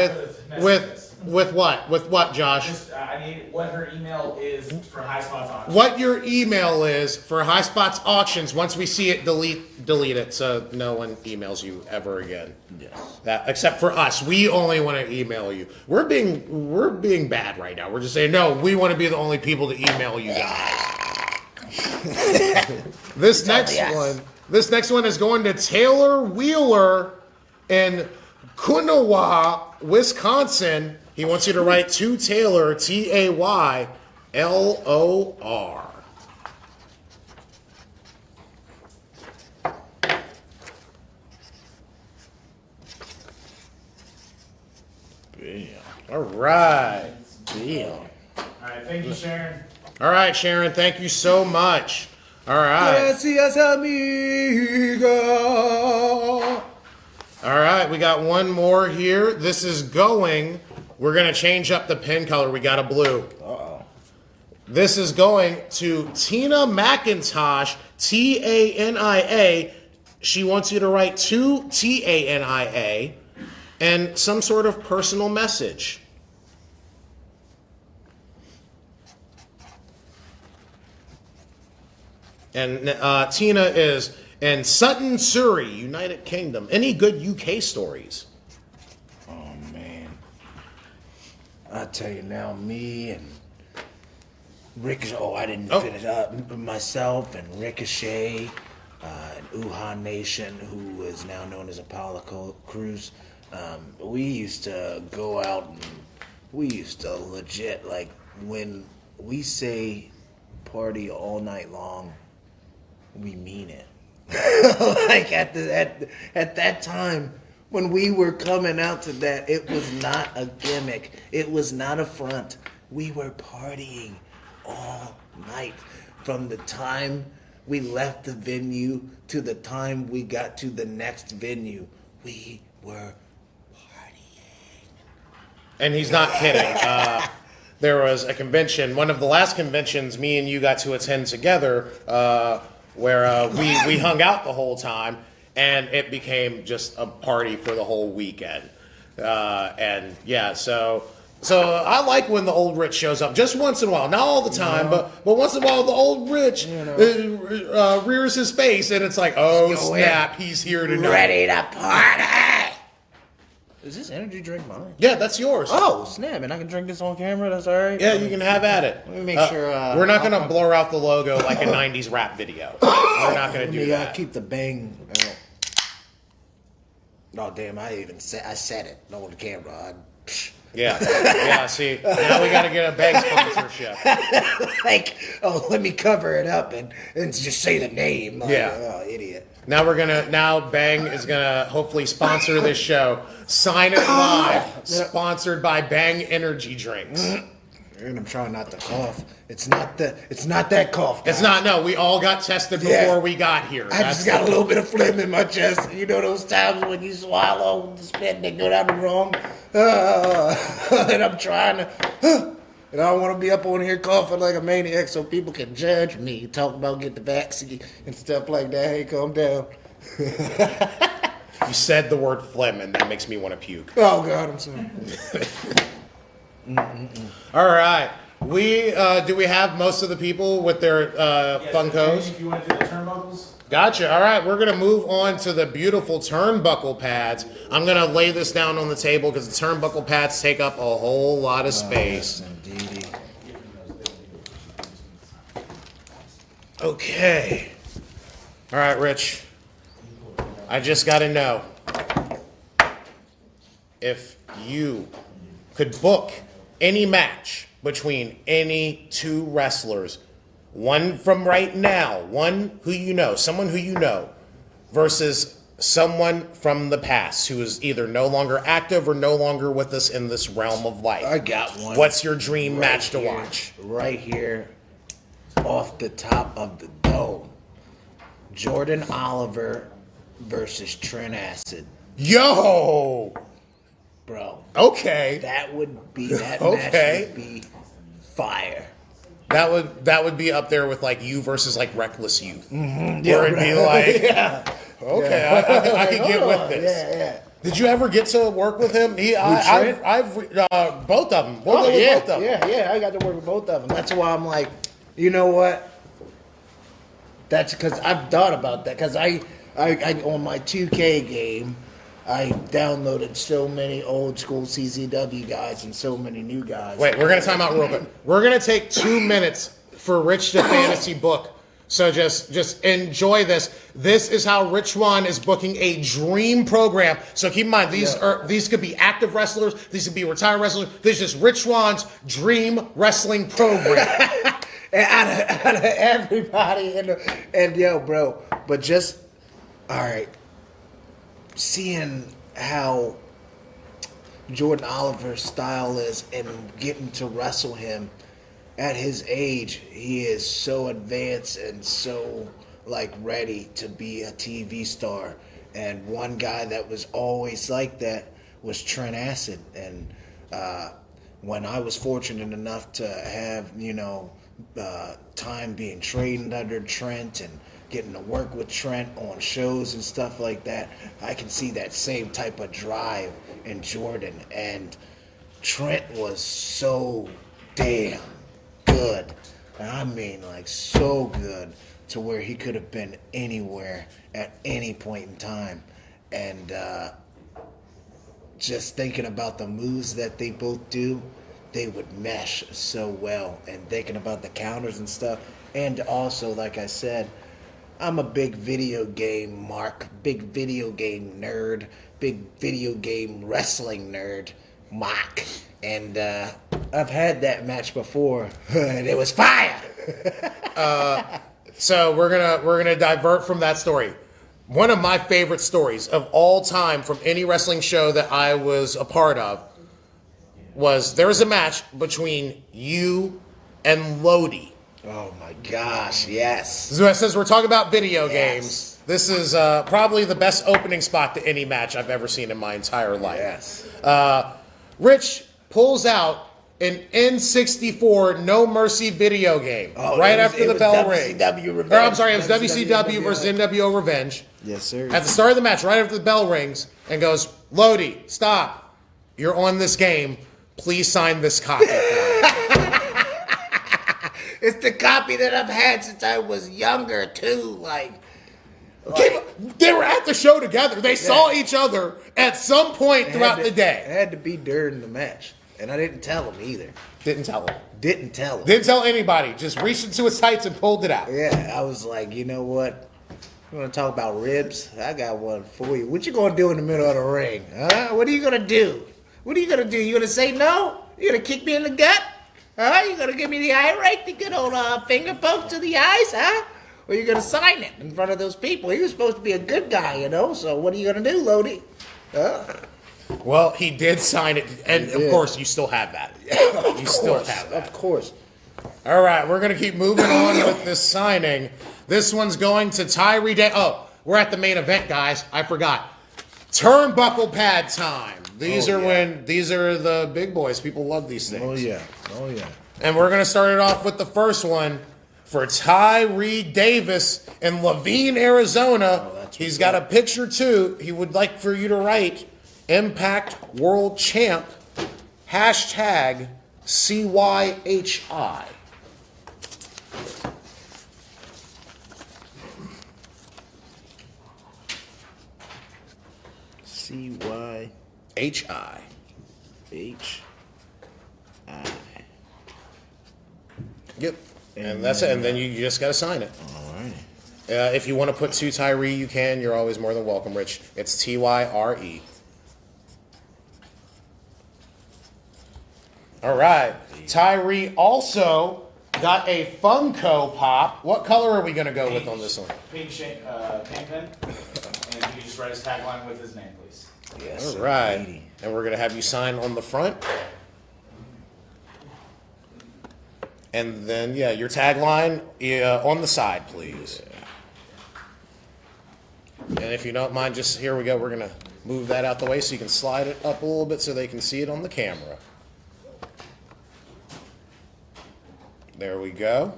with what? With what, Josh? Just, I need what her email is for High Spots Auction. What your email is for High Spots Auctions. Once we see it, delete it so no one emails you ever again. Yes. That except for us, we only want to email you. We're being bad right now. We're just saying no. We want to be the only people to email you guys. This next one is going to Taylor Wheeler in Kunawa, Wisconsin. He wants you to write to Taylor, Taylor. All right. Damn. All right, thank you, Sharon. All right, Sharon, thank you so much. All right. Gracias, amigo. All right, we got one more here. This is going, we're going to change up the pin color. We got a blue. Uh-oh. This is going to Tina McIntosh, Tania. She wants you to write to Tania and some sort of personal message. And Tina is in Sutton, Surrey, United Kingdom. Any good UK stories? Oh, man. I tell you now, me and Ricochet, I didn't finish up. Myself and Ricochet and Wuhan Nation, who is now known as Apollo Crews, we used to go out and we used to legit, like, when we say party all night long, we mean it. Like at that time when we were coming out to that, it was not a gimmick. It was not a front. We were partying all night from the time we left the venue to the time we got to the next venue. We were partying. And he's not kidding. There was a convention, one of the last conventions me and you got to attend together, where we hung out the whole time, and it became just a party for the whole weekend. And yeah, so I like when the old Rich shows up, just once in a while, not all the time, but once in a while the old Rich rears his face, and it's like, oh snap, he's here tonight. Ready to party! Is this energy drink mine? Yeah, that's yours. Oh, snap, and I can drink this on camera? That's all right? Yeah, you can have at it. Let me make sure... we're not going to blur out the logo like a 90s rap video. We're not going to do that. Keep the bang out. Oh, damn, I said it. No on the camera. Yeah, see, now we got to get a bang sponsorship. Like, let me cover it up and just say the name. Like, Yeah. Oh, idiot. Now Bang is gonna hopefully sponsor this show. Sign It Live, sponsored by Bang Energy Drinks. And I'm trying not to cough. It's not that cough, guys. It's not, no, we all got tested before we got here. I just got a little bit of phlegm in my chest. You know those times when you swallow the spit and they go down the wrong? And I'm trying to... And I don't want to be up on here coughing like a maniac so people can judge me, talk about get the vaccine and stuff like that. Hey, calm down. You said the word phlegm, and that makes me want to puke. Oh God, I'm sorry. All right. Do we have most of the people with their Funkos? If you want to do the turnbuckles. Gotcha. All right, we're going to move on to the beautiful turnbuckle pads. I'm going to lay this down on the table because the turnbuckle pads take up a whole lot of space. Yes, indeedy. Okay. All right, Rich. I just got to know if you could book any match between any two wrestlers, one from right now, one who you know, someone who you know, versus someone from the past who is either no longer active or no longer with us in this realm of life. I got one. What's your dream match to here, watch? Right here, off the top of the dome. Jordan Oliver versus Trent Acid. Yo! Bro. Okay. That would be match would be fire. That would be up there with like you versus like Reckless Youth. Mm-hmm. Where it'd be like, Yeah. okay, I could get with this. Yeah. Did you ever get to work with him? I've both of them. Oh, yeah, Both of them. yeah. I got to work with both of them. That's why I'm like, you know what? That's because I've thought about that. Because I on my 2K game, I downloaded so many old school CZW guys and so many new guys. Wait, we're gonna time out real quick. We're gonna take 2 minutes for Rich to fantasy book. So just enjoy this. This is how Rich Swann is booking a dream program. So keep in mind, these could be active wrestlers, these could be retired wrestlers. This is Rich Swann's dream wrestling program. And out of everybody and yo, bro. But just all right. Seeing how Jordan Oliver's style is and getting to wrestle him at his age, he is so advanced and so like ready to be a TV star. And one guy that was always like that was Trent Acid. And when I was fortunate enough to have, time being trained under Trent and getting to work with Trent on shows and stuff like that, I can see that same type of drive in Jordan. And Trent was so damn good. I mean, like, so good to where he could have been anywhere at any point in time. And just thinking about the moves that they both do, they would mesh so well. And thinking about the counters and stuff. And also, like I said, I'm a big video game mark, big video game nerd, big video game wrestling nerd, mock. And I've had that match before, and it was fire. So we're gonna divert from that story. One of my favorite stories of all time from any wrestling show that I was a part of was there was a match between you and Lodi. Oh my gosh, yes. So since we're talking about video games, this is probably the best opening spot to any match I've ever seen in my entire life. Yes. Rich pulls out an N64 No Mercy video game after the bell rings. WCW Revenge. I'm sorry, it was WCW versus NWO Revenge. Yes, sir. At the start of the match, right after the bell rings, and goes, Lodi, stop. You're on this game. Please sign this copy for me. It's the copy that I've had since I was younger, too. Like They were at the show together. They saw each other at some point throughout the It day. had to be during the match. And I didn't tell him either. Didn't tell him. Didn't tell him. Didn't tell anybody. Just reached into his tights and pulled it out. Yeah, I was like, you know what? You want to talk about ribs? I got one for you. What you going to do in the middle of the ring? Huh? What are you going to do? What are you going to do? You going to say no? You going to kick me in the gut? Huh? You going to give me the eye rake, the good old finger poke to the eyes, huh? Or you going to sign it in front of those people? He was supposed to be a good guy, so what are you going to do, Lodi? Huh? Well, he did sign it, and of course, you still have that. You still have that. Of course. All right, we're going to keep moving on with this signing. This one's going to Tyree Day. Oh, we're at the main event, guys. I forgot. Turnbuckle pad time. These are the big boys. People love these things. Oh, yeah. And we're going to start it off with the first one for Tyree Davis in Laveen, Arizona He's got a picture too. He would like for you to write Impact World Champ hashtag CYHI. CYHI. Yep. And that's it. And then you just got to sign it. All right. If you want to put to Tyree, you can. You're always more than welcome, Rich. It's TYRE. All right. Tyree also got a Funko Pop. What color are we going to go with on this one? Pink pen. And if you could just write his tagline with his name, please. Yes. All right. And we're going to have you sign on the front. And then, yeah, your tagline on the side, please. And if you don't mind, just here we go. We're going to move that out the way so you can slide it up a little bit so they can see it on the camera. There we go.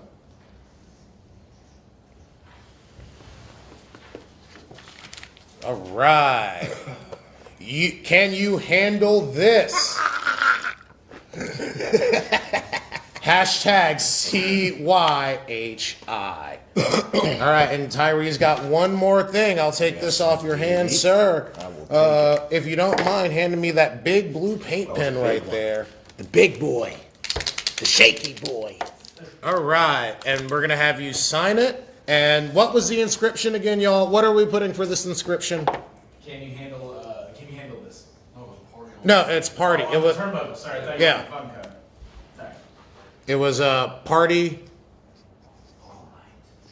All right. Can you handle this? Hashtag CYHI. All right, and Tyree's got one more thing. I'll take this off your hand, sir. If you don't mind handing me that big blue paint pen right there. The big boy. The shaky boy. All right, and we're going to have you sign it. And what was the inscription again, y'all? What are we putting for this inscription? Can you handle this? No, it's party. Oh, It was turnbuckle. Sorry, I thought you Yeah. were Funko. Sorry. it was a party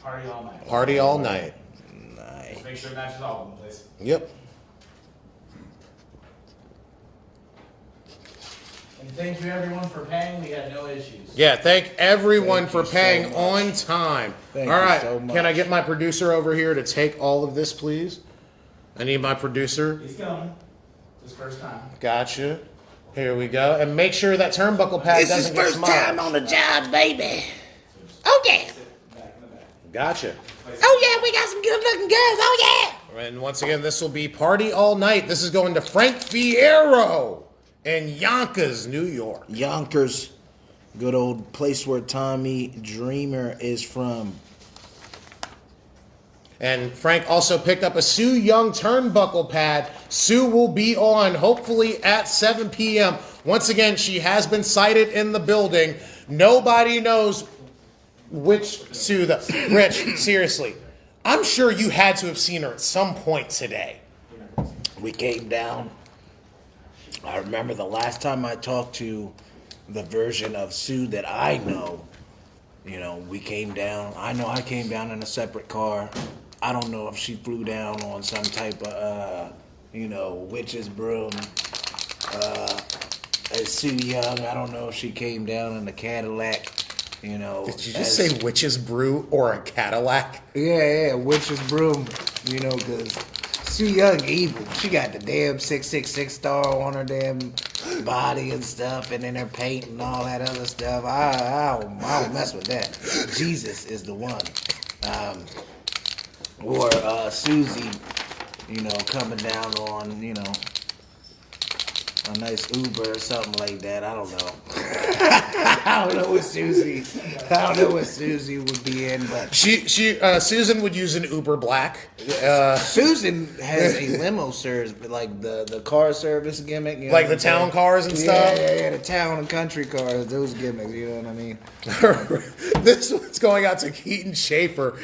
Party all night. party all night. Just make sure it matches all of them, please. Yep. And thank you everyone for paying. We had no issues. Yeah, thank everyone Thank for you so paying much. on time. Thank all you right, so much. can I get my producer over here to take all of this, please? I need my producer. He's coming. This first time. Gotcha. Here we go. And make sure that turnbuckle pad This is doesn't get first smudged. time on the job, baby. Oh, yeah. Back in the back. Gotcha. Oh, yeah, we got some good looking girls. Oh, yeah. And once again, this will be Party All Night. This is going to Frank Fierro in Yonkers, New York. Yonkers, good old place where Tommy Dreamer is from. And Frank also picked up a Sue Young turnbuckle pad. Sue will be on hopefully at 7 p.m. Once again, she has been sighted in the building. Nobody knows which Sue the Rich, seriously. I'm sure you had to have seen her at some point today. We came down. I remember the last time I talked to the version of Sue that I know. You know, we came down. I know I came down in a separate car. I don't know if she flew down on some type of, witch's broom. As Sue Young, I don't know if she came down in a Cadillac. You know, Did you just say witch's brew or a Cadillac? Yeah, witch's broom. You know, because Sue Young evil. She got the damn 666 star on her damn body and stuff, and then her paint and all that other stuff. I don't mess with that. Jesus is the one. Or Susie, coming down on, a nice Uber or something like that. I don't know. I don't know what Susie would be in, but Susan would use an Uber Black. Susan has a limo service, like the car service gimmick. You know Like what the I'm saying? town cars and stuff? Yeah, the town and country cars, those gimmicks, you know what I mean? This one's going out to Keaton Schaefer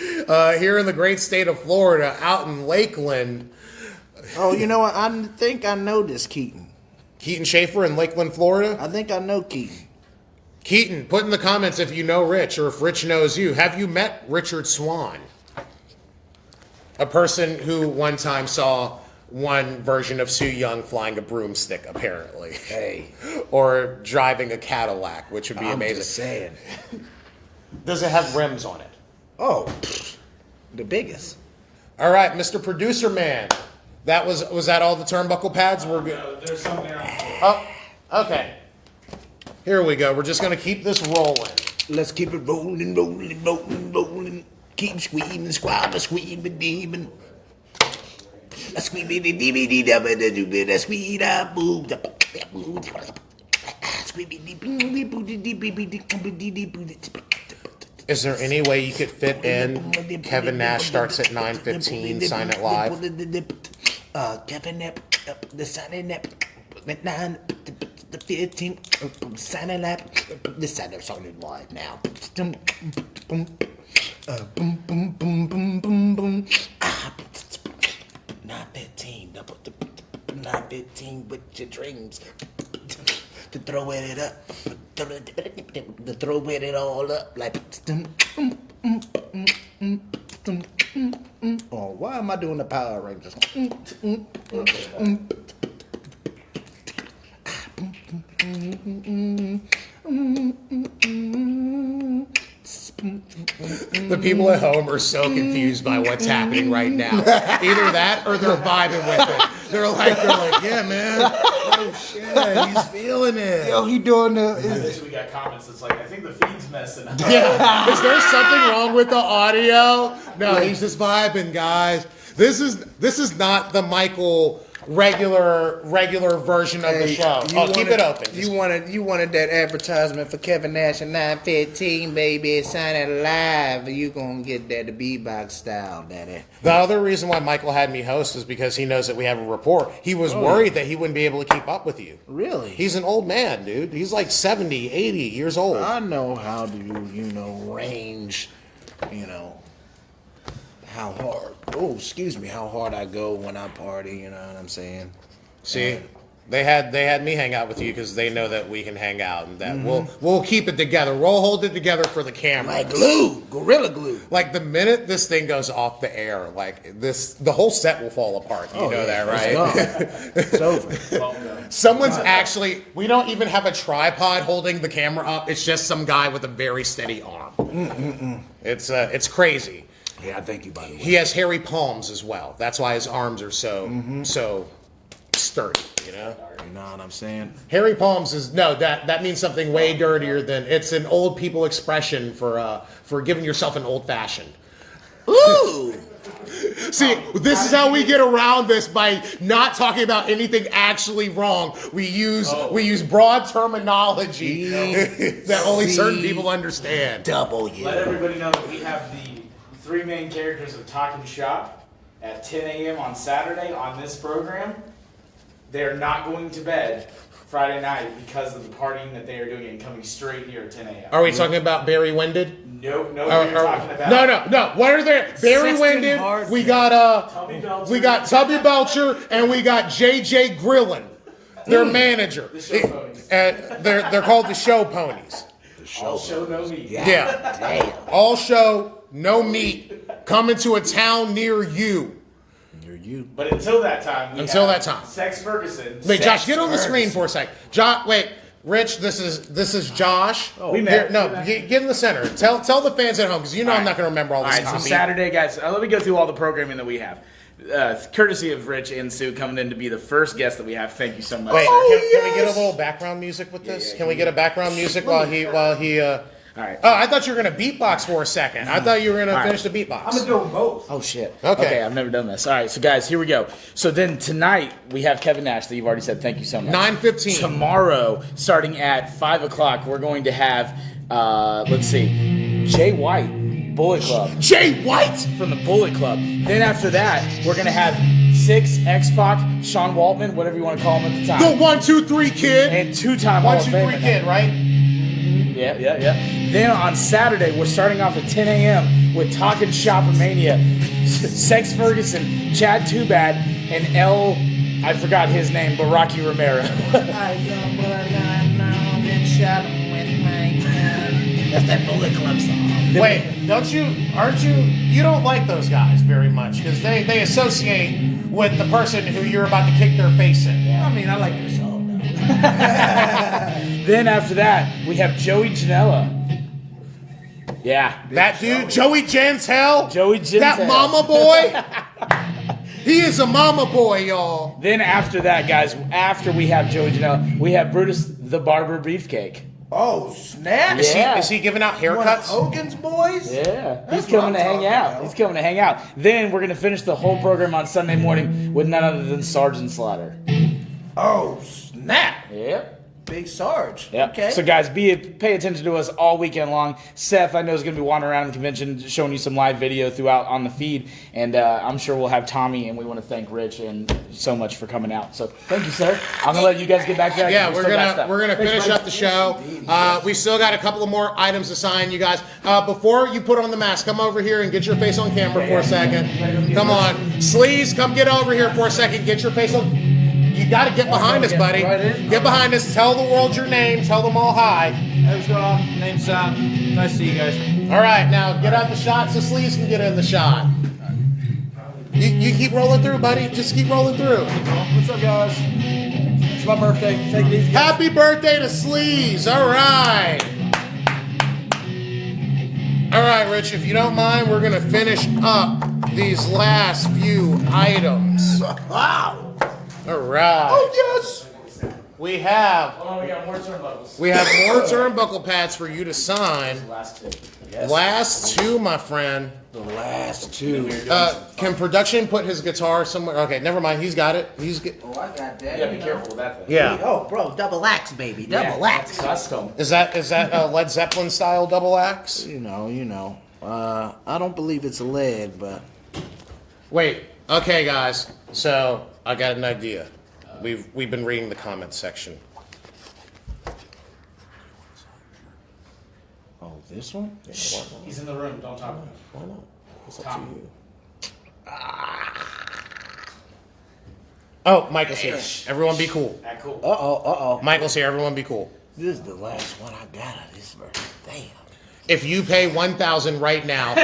here in the great state of Florida, out in Lakeland. Oh, you know what? I think I know this Keaton. Keaton Schaefer in Lakeland, Florida? I think I know Keaton. Keaton, put in the comments if you know Rich or if Rich knows you. Have you met Richard Swann? A person who one time saw one version of Sue Young flying a broomstick, apparently. Hey. Or driving a Cadillac, which would be I'm amazing. just saying. Does it have rims on it? Oh, the biggest. All right, Mr. Producer Man. Was that all the turnbuckle pads? We're good. No, there's some there. Oh, okay. Here we go. We're just gonna keep this rolling. Let's keep it rolling. Keep squeezing, squabbing, squeezing, demon. Is there any way you could fit in Kevin Nash starts at 9:15, sign it live? Kevin Nash, the signing up, 9:15, signing up, the sign up signing live now. Boom, boom, boom, boom, boom, boom. 9:15, 9:15 with your dreams. To throw it up, to throw it all up like. Oh, why am I doing the Power Rangers? The people at home are so confused by what's happening right now. Either that or they're vibing with it. They're like, yeah, man. Oh shit, he's feeling it. Yo, he doing the. We got comments that's like, I think the feed's messing up. Yeah. Is there something wrong with the audio? No, he's just vibing, guys. This is not the Michael regular version of the show. Keep it open. You wanted that advertisement for Kevin Nash at 9:15, baby. Sign it live. You gonna get that the B-box style, daddy. The other reason why Michael had me host is because he knows that we have a rapport. He was worried that he wouldn't be able to keep up with you. Really? He's an old man, dude. He's like 70, 80 years old. I know how to, range, how hard. Oh, excuse me, how hard I go when I party. You know what I'm saying? See, they had me hang out with you because they know that we can hang out and that we'll keep it together. We'll hold it together for the camera. Like glue, gorilla glue. Like the minute this thing goes off the air, the whole set will fall apart. You know that, right? It's over. Someone's actually. We don't even have a tripod holding the camera up. It's just some guy with a very steady arm. It's crazy. Yeah, thank you, by the way. He has hairy palms as well. That's why his arms are so sturdy, You know what I'm saying? Hairy palms that means something way dirtier than it's an old people expression for giving yourself an old fashioned. Ooh. See, this is how we get around this by not talking about anything actually wrong. We use broad terminology that only certain people understand. W. Let everybody know that we have the 3 main characters of Talking Shop at 10 a.m. on Saturday on this program. They're not going to bed Friday night because of the partying that they are doing and coming straight here at 10 a.m. Are we talking about Barry Winded? No, we're talking about... No. What are there? Barry Winded, we got Tubby Belcher, and we got JJ Grillin, their manager. The show ponies. They're called the Show Ponies. All show, no meat. Yeah. Damn. All show, no meat. Coming to a town near you. But until that time, Sex Ferguson. Wait, Josh, get on the screen for a sec. Wait, Rich, this is Josh. We met. Get in the center. Tell the fans at home because I'm not going to remember all this. All right, so Saturday, guys, let me go through all the programming that we have. Courtesy of Rich and Sue coming in to be the first guest that we have. Thank you so much. Wait, can we get a little background music with this? Can we get a background music while he All right. Oh, I thought you were going to beatbox for a second. I thought you were going to finish the beatbox. I'm going to do them both. Oh, shit. Okay, I've never done this. All right, so guys, here we go. So then tonight, we have Kevin Nash that you've already said. Thank you so much. 9:15. Tomorrow, starting at 5 o'clock, we're going to have, Jay White, Bullet Club. Jay White? From the Bullet Club. Then after that, we're going to have 6 X-Pac, Sean Waltman, whatever you want to call him at the time. The 1, 2, 3 kid. And 2-time 1, Hall 2, of 3 Famer. kid, right? Yeah. Then on Saturday, we're starting off at 10 a.m. with Talkin' Shoppermania. Sex Ferguson, Chad Too Bad, and I forgot his name, but Rocky Romero. That's that Bullet Club song. Wait, you don't like those guys very much because they associate with the person who you're about to kick their face in. I mean, I like this song. Then after that, we have Joey Janela. Yeah. That dude, Joey Jantel. Joey Jantel. That mama boy. He is a mama boy, y'all. Then after that, guys, after we have Joey Janela, we have Brutus the Barber Beefcake. Oh, snap. Yeah. Is he giving out One of haircuts? Hogan's boys? Yeah, That's he's coming what to I'm hang talking out. about. He's coming to hang out. Then we're gonna finish the whole program on Sunday morning with none other than Sergeant Slaughter. Oh, snap. Yep. Big Sarge. Yep. Okay. So guys, pay attention to us all weekend long. Seth, I know, is going to be wandering around the convention, showing you some live video throughout on the feed, and I'm sure we'll have Tommy. And we want to thank Rich and so much for coming out. So thank you, sir. I'm gonna let you guys get back to that. Yeah, 'cause we we're still got gonna stuff. we're gonna Thanks, finish buddy. up the show. We still got a couple of more items to sign, you guys. Before you put on the mask, come over here and get your face on camera for a second. Come on, Sleaze, come get over here for a second. Get your face on. You got to get behind us, buddy. Get behind us. Tell the world your name. Tell them all hi. Hey, what's going on? Name's Sam. Nice to see you guys. All right, now get out the shot so Sleaze can get in the shot. You keep rolling through, buddy. Just keep rolling through. What's up, guys? It's my birthday. Take it easy. Happy birthday to Sleaze. All right. All right, Rich, if you don't mind, we're going to finish up these last few items. Wow. All right. Oh, yes. We have Oh, we got more turnbuckles. more turnbuckle pads for you to sign. Last two. Last two, my friend. The last two. Can production put his guitar somewhere? Okay, never mind. He's got it. Oh, I got that. Yeah, be careful with that thing. Yeah. Oh, bro, double axe, baby. Double axe. Custom. Is that a Led Zeppelin style double axe? You know. I don't believe it's lead, but Wait. Okay, guys. So I got an idea. We've been reading the comments section. oh, this one? He's in the room. Don't talk about it. Why not? It's up to Tom. you. Oh, Michael's here. Everyone be cool. Alright, cool. Uh-oh. Michael's here. Everyone be cool. This is the last one I got of this birthday. Damn. If you pay $1,000 right now,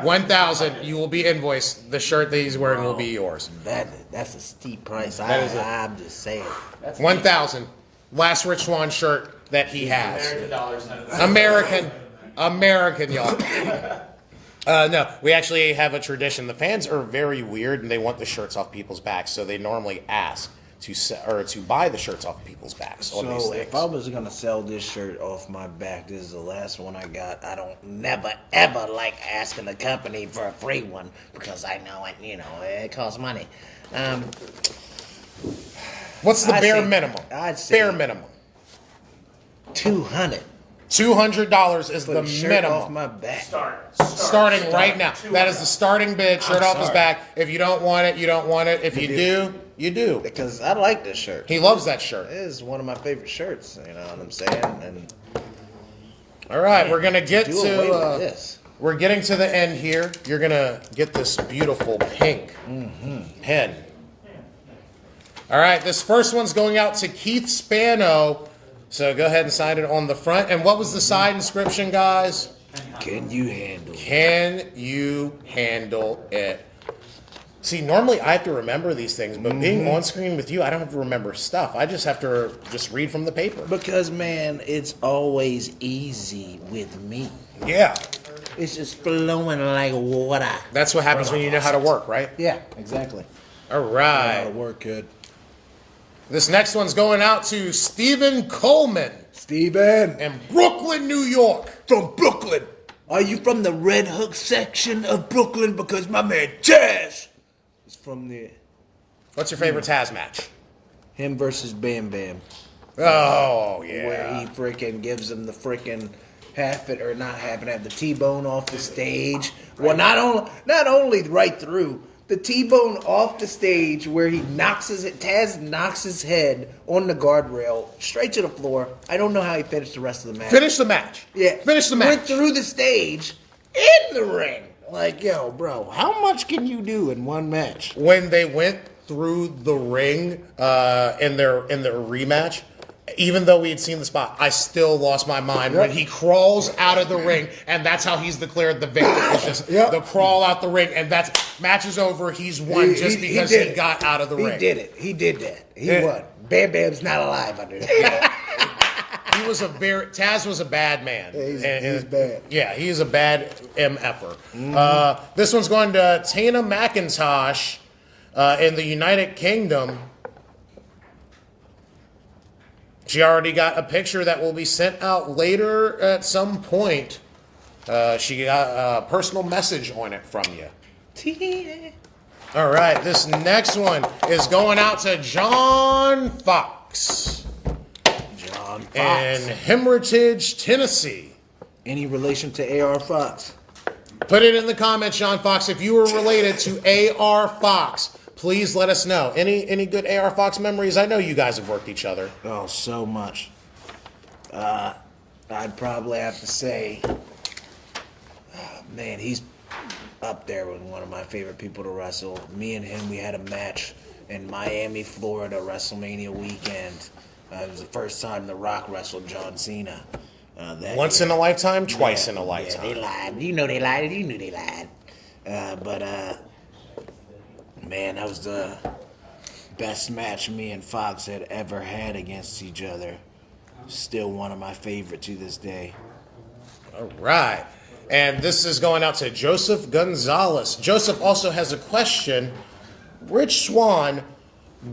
1,000, you will be invoiced. The shirt that he's wearing will be yours. That's a steep price. That is it. I'm just saying. 1,000. Last Rich Swann shirt that he has. American dollars. None of this. American, y'all. No, we actually have a tradition. The fans are very weird, and they want the shirts off people's backs, so they normally ask to buy the shirts off people's backs on these So things. if I was gonna sell this shirt off my back, this is the last one I got. I don't never ever like asking the company for a free one because I know it costs money. What's the I'd bare say- minimum? I'd say- bare minimum. $200 $200 is for the the shirt minimum. off my back. Starting right now. That is the starting bid. Shirt I'm off his sorry. back. If you don't want it, you don't want it. If you do, you do. Because I like this shirt. He loves that shirt. It is one of my favorite shirts. You know what I'm saying? And All right, we're gonna get do away to. with this. We're getting to the end here. You're gonna get this beautiful pink pen. All right, this first one's going out to Keith Spano. So go ahead and sign it on the front. And what was the side inscription, guys? Can you handle it? Can you handle it? See, normally I have to remember these things, but being on screen with you, I don't have to remember stuff. I just have to just read from the paper. Because, man, it's always easy with me. Yeah, It's just flowing like water. that's what happens when you know how to work, right? Yeah, exactly. All right. Work good. This next one's going out to Stephen Coleman Steven, in Brooklyn, New York. from Brooklyn. Are you from the Red Hook section of Brooklyn? Because my man Taz is from there. What's your favorite Taz match? Him versus Bam Bam. Oh, Where yeah. he freaking gives him the freaking have the T-bone off the stage. Well, not only right through, the T-bone off the stage where Taz knocks his head on the guardrail straight to the floor. I don't know how he finished the rest of the match. Finish the match. Yeah. Finish the Went match. through the stage in the ring. Like, yo, bro, how much can you do in one match? When they went through the ring in their rematch, even though we had seen the spot, I still lost my mind when he crawls out of the ring, and that's how he's declared the victor. It's just the crawl out the ring, and that's match is over. He's won just because he got out of the ring. He did it. He did that. He Yeah. won. Bam Bam's not alive under that. Taz was a bad man. He's bad. Yeah, he is a bad MFer. This one's going to Tana McIntosh in the United Kingdom. She already got a picture that will be sent out later at some point. She got a personal message on it from you. All right, this next one is going out to John Fox. John Fox. In Hemorrhage, Tennessee. Any relation to A.R. Fox? Put it in the comments, John Fox. If you were related to A.R. Fox, please let us know. Any good A.R. Fox memories? I know you guys have worked each other. Oh, so much. I'd probably have to say, man, he's up there with one of my favorite people to wrestle. Me and him, we had a match in Miami, Florida, WrestleMania weekend. It was the first time The Rock wrestled John Cena. Once in a lifetime, twice in a lifetime. Yeah, they lied. You know they lied. You knew they lied. Man, that was the best match me and Fox had ever had against each other. Still one of my favorite to this day. All right. And this is going out to Joseph Gonzalez. Joseph also has a question. Rich Swann,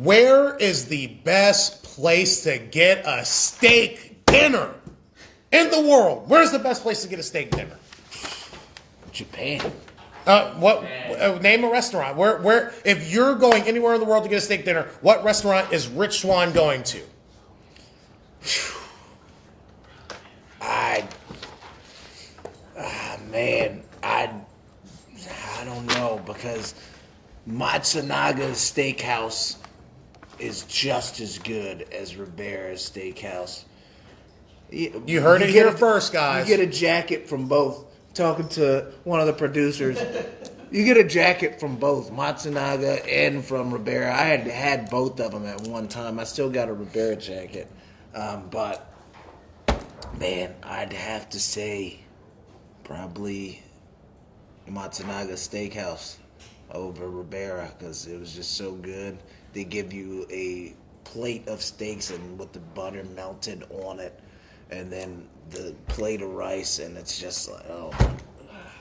where is the best place to get a steak dinner in the world? Where's the best place to get a steak dinner? Japan. Name a restaurant. Where if you're going anywhere in the world to get a steak dinner, what restaurant is Rich Swann going to? I don't know, because Matsunaga Steakhouse is just as good as Ribera's Steakhouse. You heard it here first, guys. You get a jacket from both. Talking to one of the producers, you get a jacket from both Matsunaga and from Ribera. I had both of them at one time. I still got a Ribera jacket, but man, I'd have to say probably Matsunaga Steakhouse over Ribera, because it was just so good. They give you a plate of steaks and with the butter melted on it, and then the plate of rice, and it's just like, oh,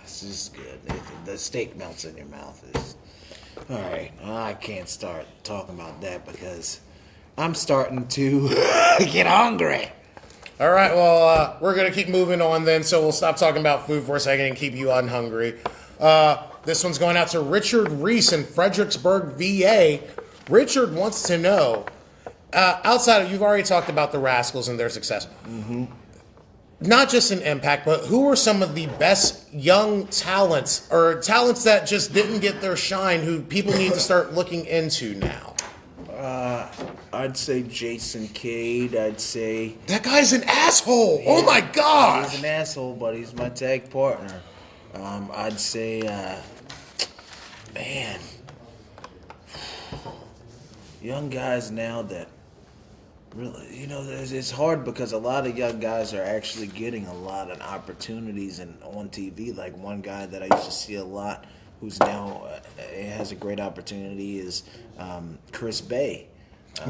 it's just good. The steak melts in your mouth. All right, I can't start talking about that because I'm starting to get hungry. All right, well, we're going to keep moving on then, so we'll stop talking about food for a second and keep you unhungry. This one's going out to Richard Reese in Fredericksburg, VA. Richard wants to know, outside of, you've already talked about the Rascals and their success. Mm-hmm. Not just in Impact, but who are some of the best young talents or talents that just didn't get their shine who people need to start looking into now? I'd say Jason Cade. I'd say... That guy's an asshole! Oh my gosh! He's an asshole, but he's my tag partner. I'd say, man, young guys now that really, it's hard because a lot of young guys are actually getting a lot of opportunities on TV. Like one guy that I used to see a lot, who's now has a great opportunity, is Chris Bay.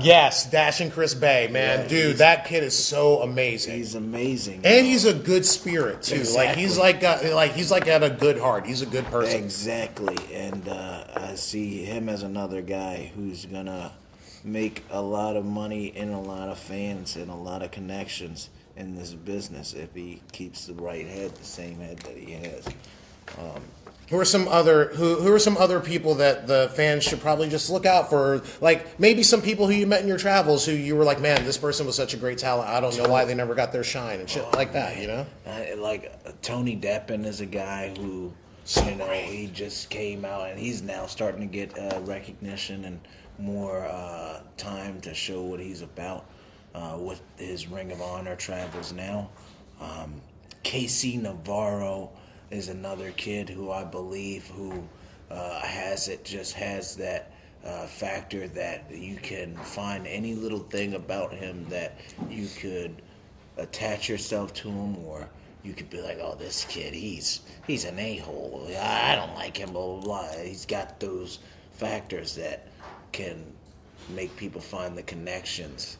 Yes, Dashing Chris Bay, man. Yeah, dude, that kid is so amazing. He's amazing. And he's a good spirit, too. Exactly. He's got a good heart. He's a good person. Exactly. And I see him as another guy who's going to make a lot of money and a lot of fans and a lot of connections in this business if he keeps the right head, the same head that he has. Who are some other people that the fans should probably just look out for? Like maybe some people who you met in your travels who you were like, man, this person was such a great talent. I don't know why they never got their shine and shit like that, you know? Like Tony Deppen is a guy who, he just came out and he's now starting to get recognition and more time to show what he's about with his Ring of Honor travels now. Casey Navarro is another kid who I believe has that factor that you can find any little thing about him that you could attach yourself to him, or you could be like, oh, this kid, he's an a-hole. I don't like him, blah, blah, blah. He's got those factors that can make people find the connections,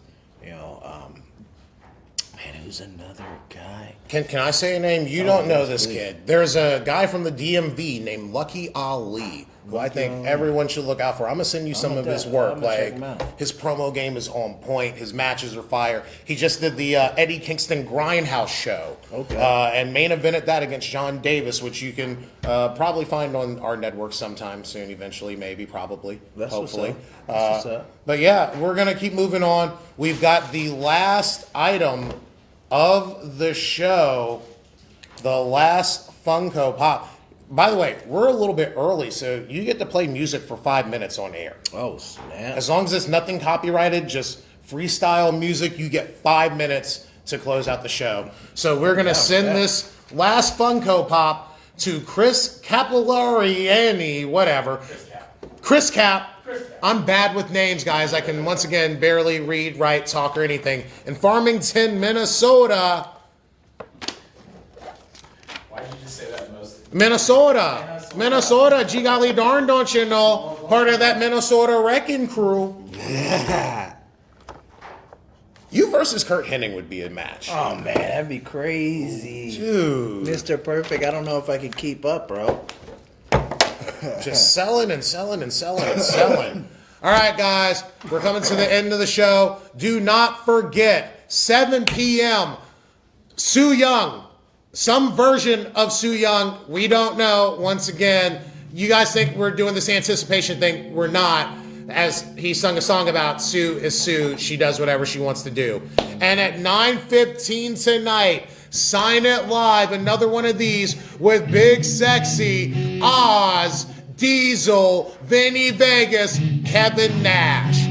Man, who's another guy? Can I say a name? You don't know this kid. There's a guy from the DMV named Lucky Ali. who I think everyone should look out for. I'm gonna send you some of his work. check him Like out. his promo game is on point. His matches are fire. He just did the Eddie Kingston Grindhouse show. Okay. And main evented that against John Davis, which you can probably find on our network sometime soon. Eventually, maybe, probably, That's what's hopefully. up. That's what's up. But yeah, we're gonna keep moving on. We've got the last item of the show, the last Funko Pop. By the way, we're a little bit early, so you get to play music for 5 minutes on air. Oh, snap. As long as it's nothing copyrighted, just freestyle music, you get 5 minutes to close out the show. So we're gonna send this last Funko Pop to Chris Capillari, whatever. Chris Cap. I'm bad with names, guys. I can once again barely read, write, talk, or anything. In Farmington, Minnesota. Why did you just say that most? Minnesota, gee golly darn, don't you know? Part of that Minnesota wrecking crew. You versus Kurt Hennig would be a match. Oh, man, that'd be crazy. Dude. Mr. Perfect, I don't know if I could keep up, bro. Just selling and selling and selling and selling. All right, guys, we're coming to the end of the show. Do not forget, 7 p.m., Sue Young. Some version of Sue Young. We don't know. Once again, you guys think we're doing this anticipation thing. We're not. As he sung a song about Sue is Sue. She does whatever she wants to do. And at 9:15 tonight, Sign It Live, another one of these with Big Sexy, Oz, Diesel, Vinny Vegas, Kevin Nash.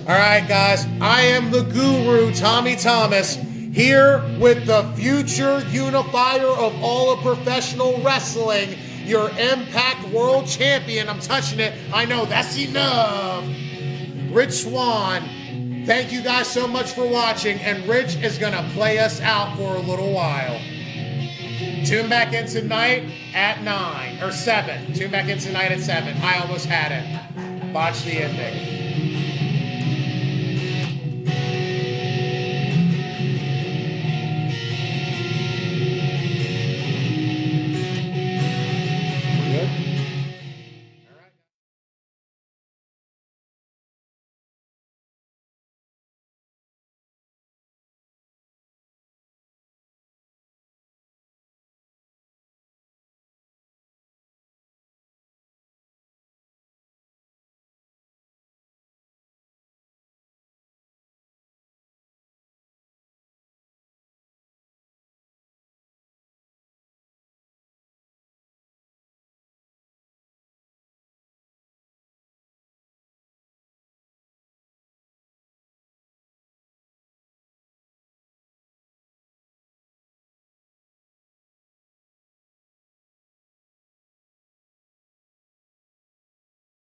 All right, guys, I am the guru, Tommy Thomas, here with the future unifier of all of professional wrestling, your Impact World Champion. I'm touching it. I know, that's enough. Rich Swann. Thank you guys so much for watching, and Rich is going to play us out for a little while. Tune back in tonight at 9, or 7. Tune back in tonight at 7. I almost had it. Botched the ending.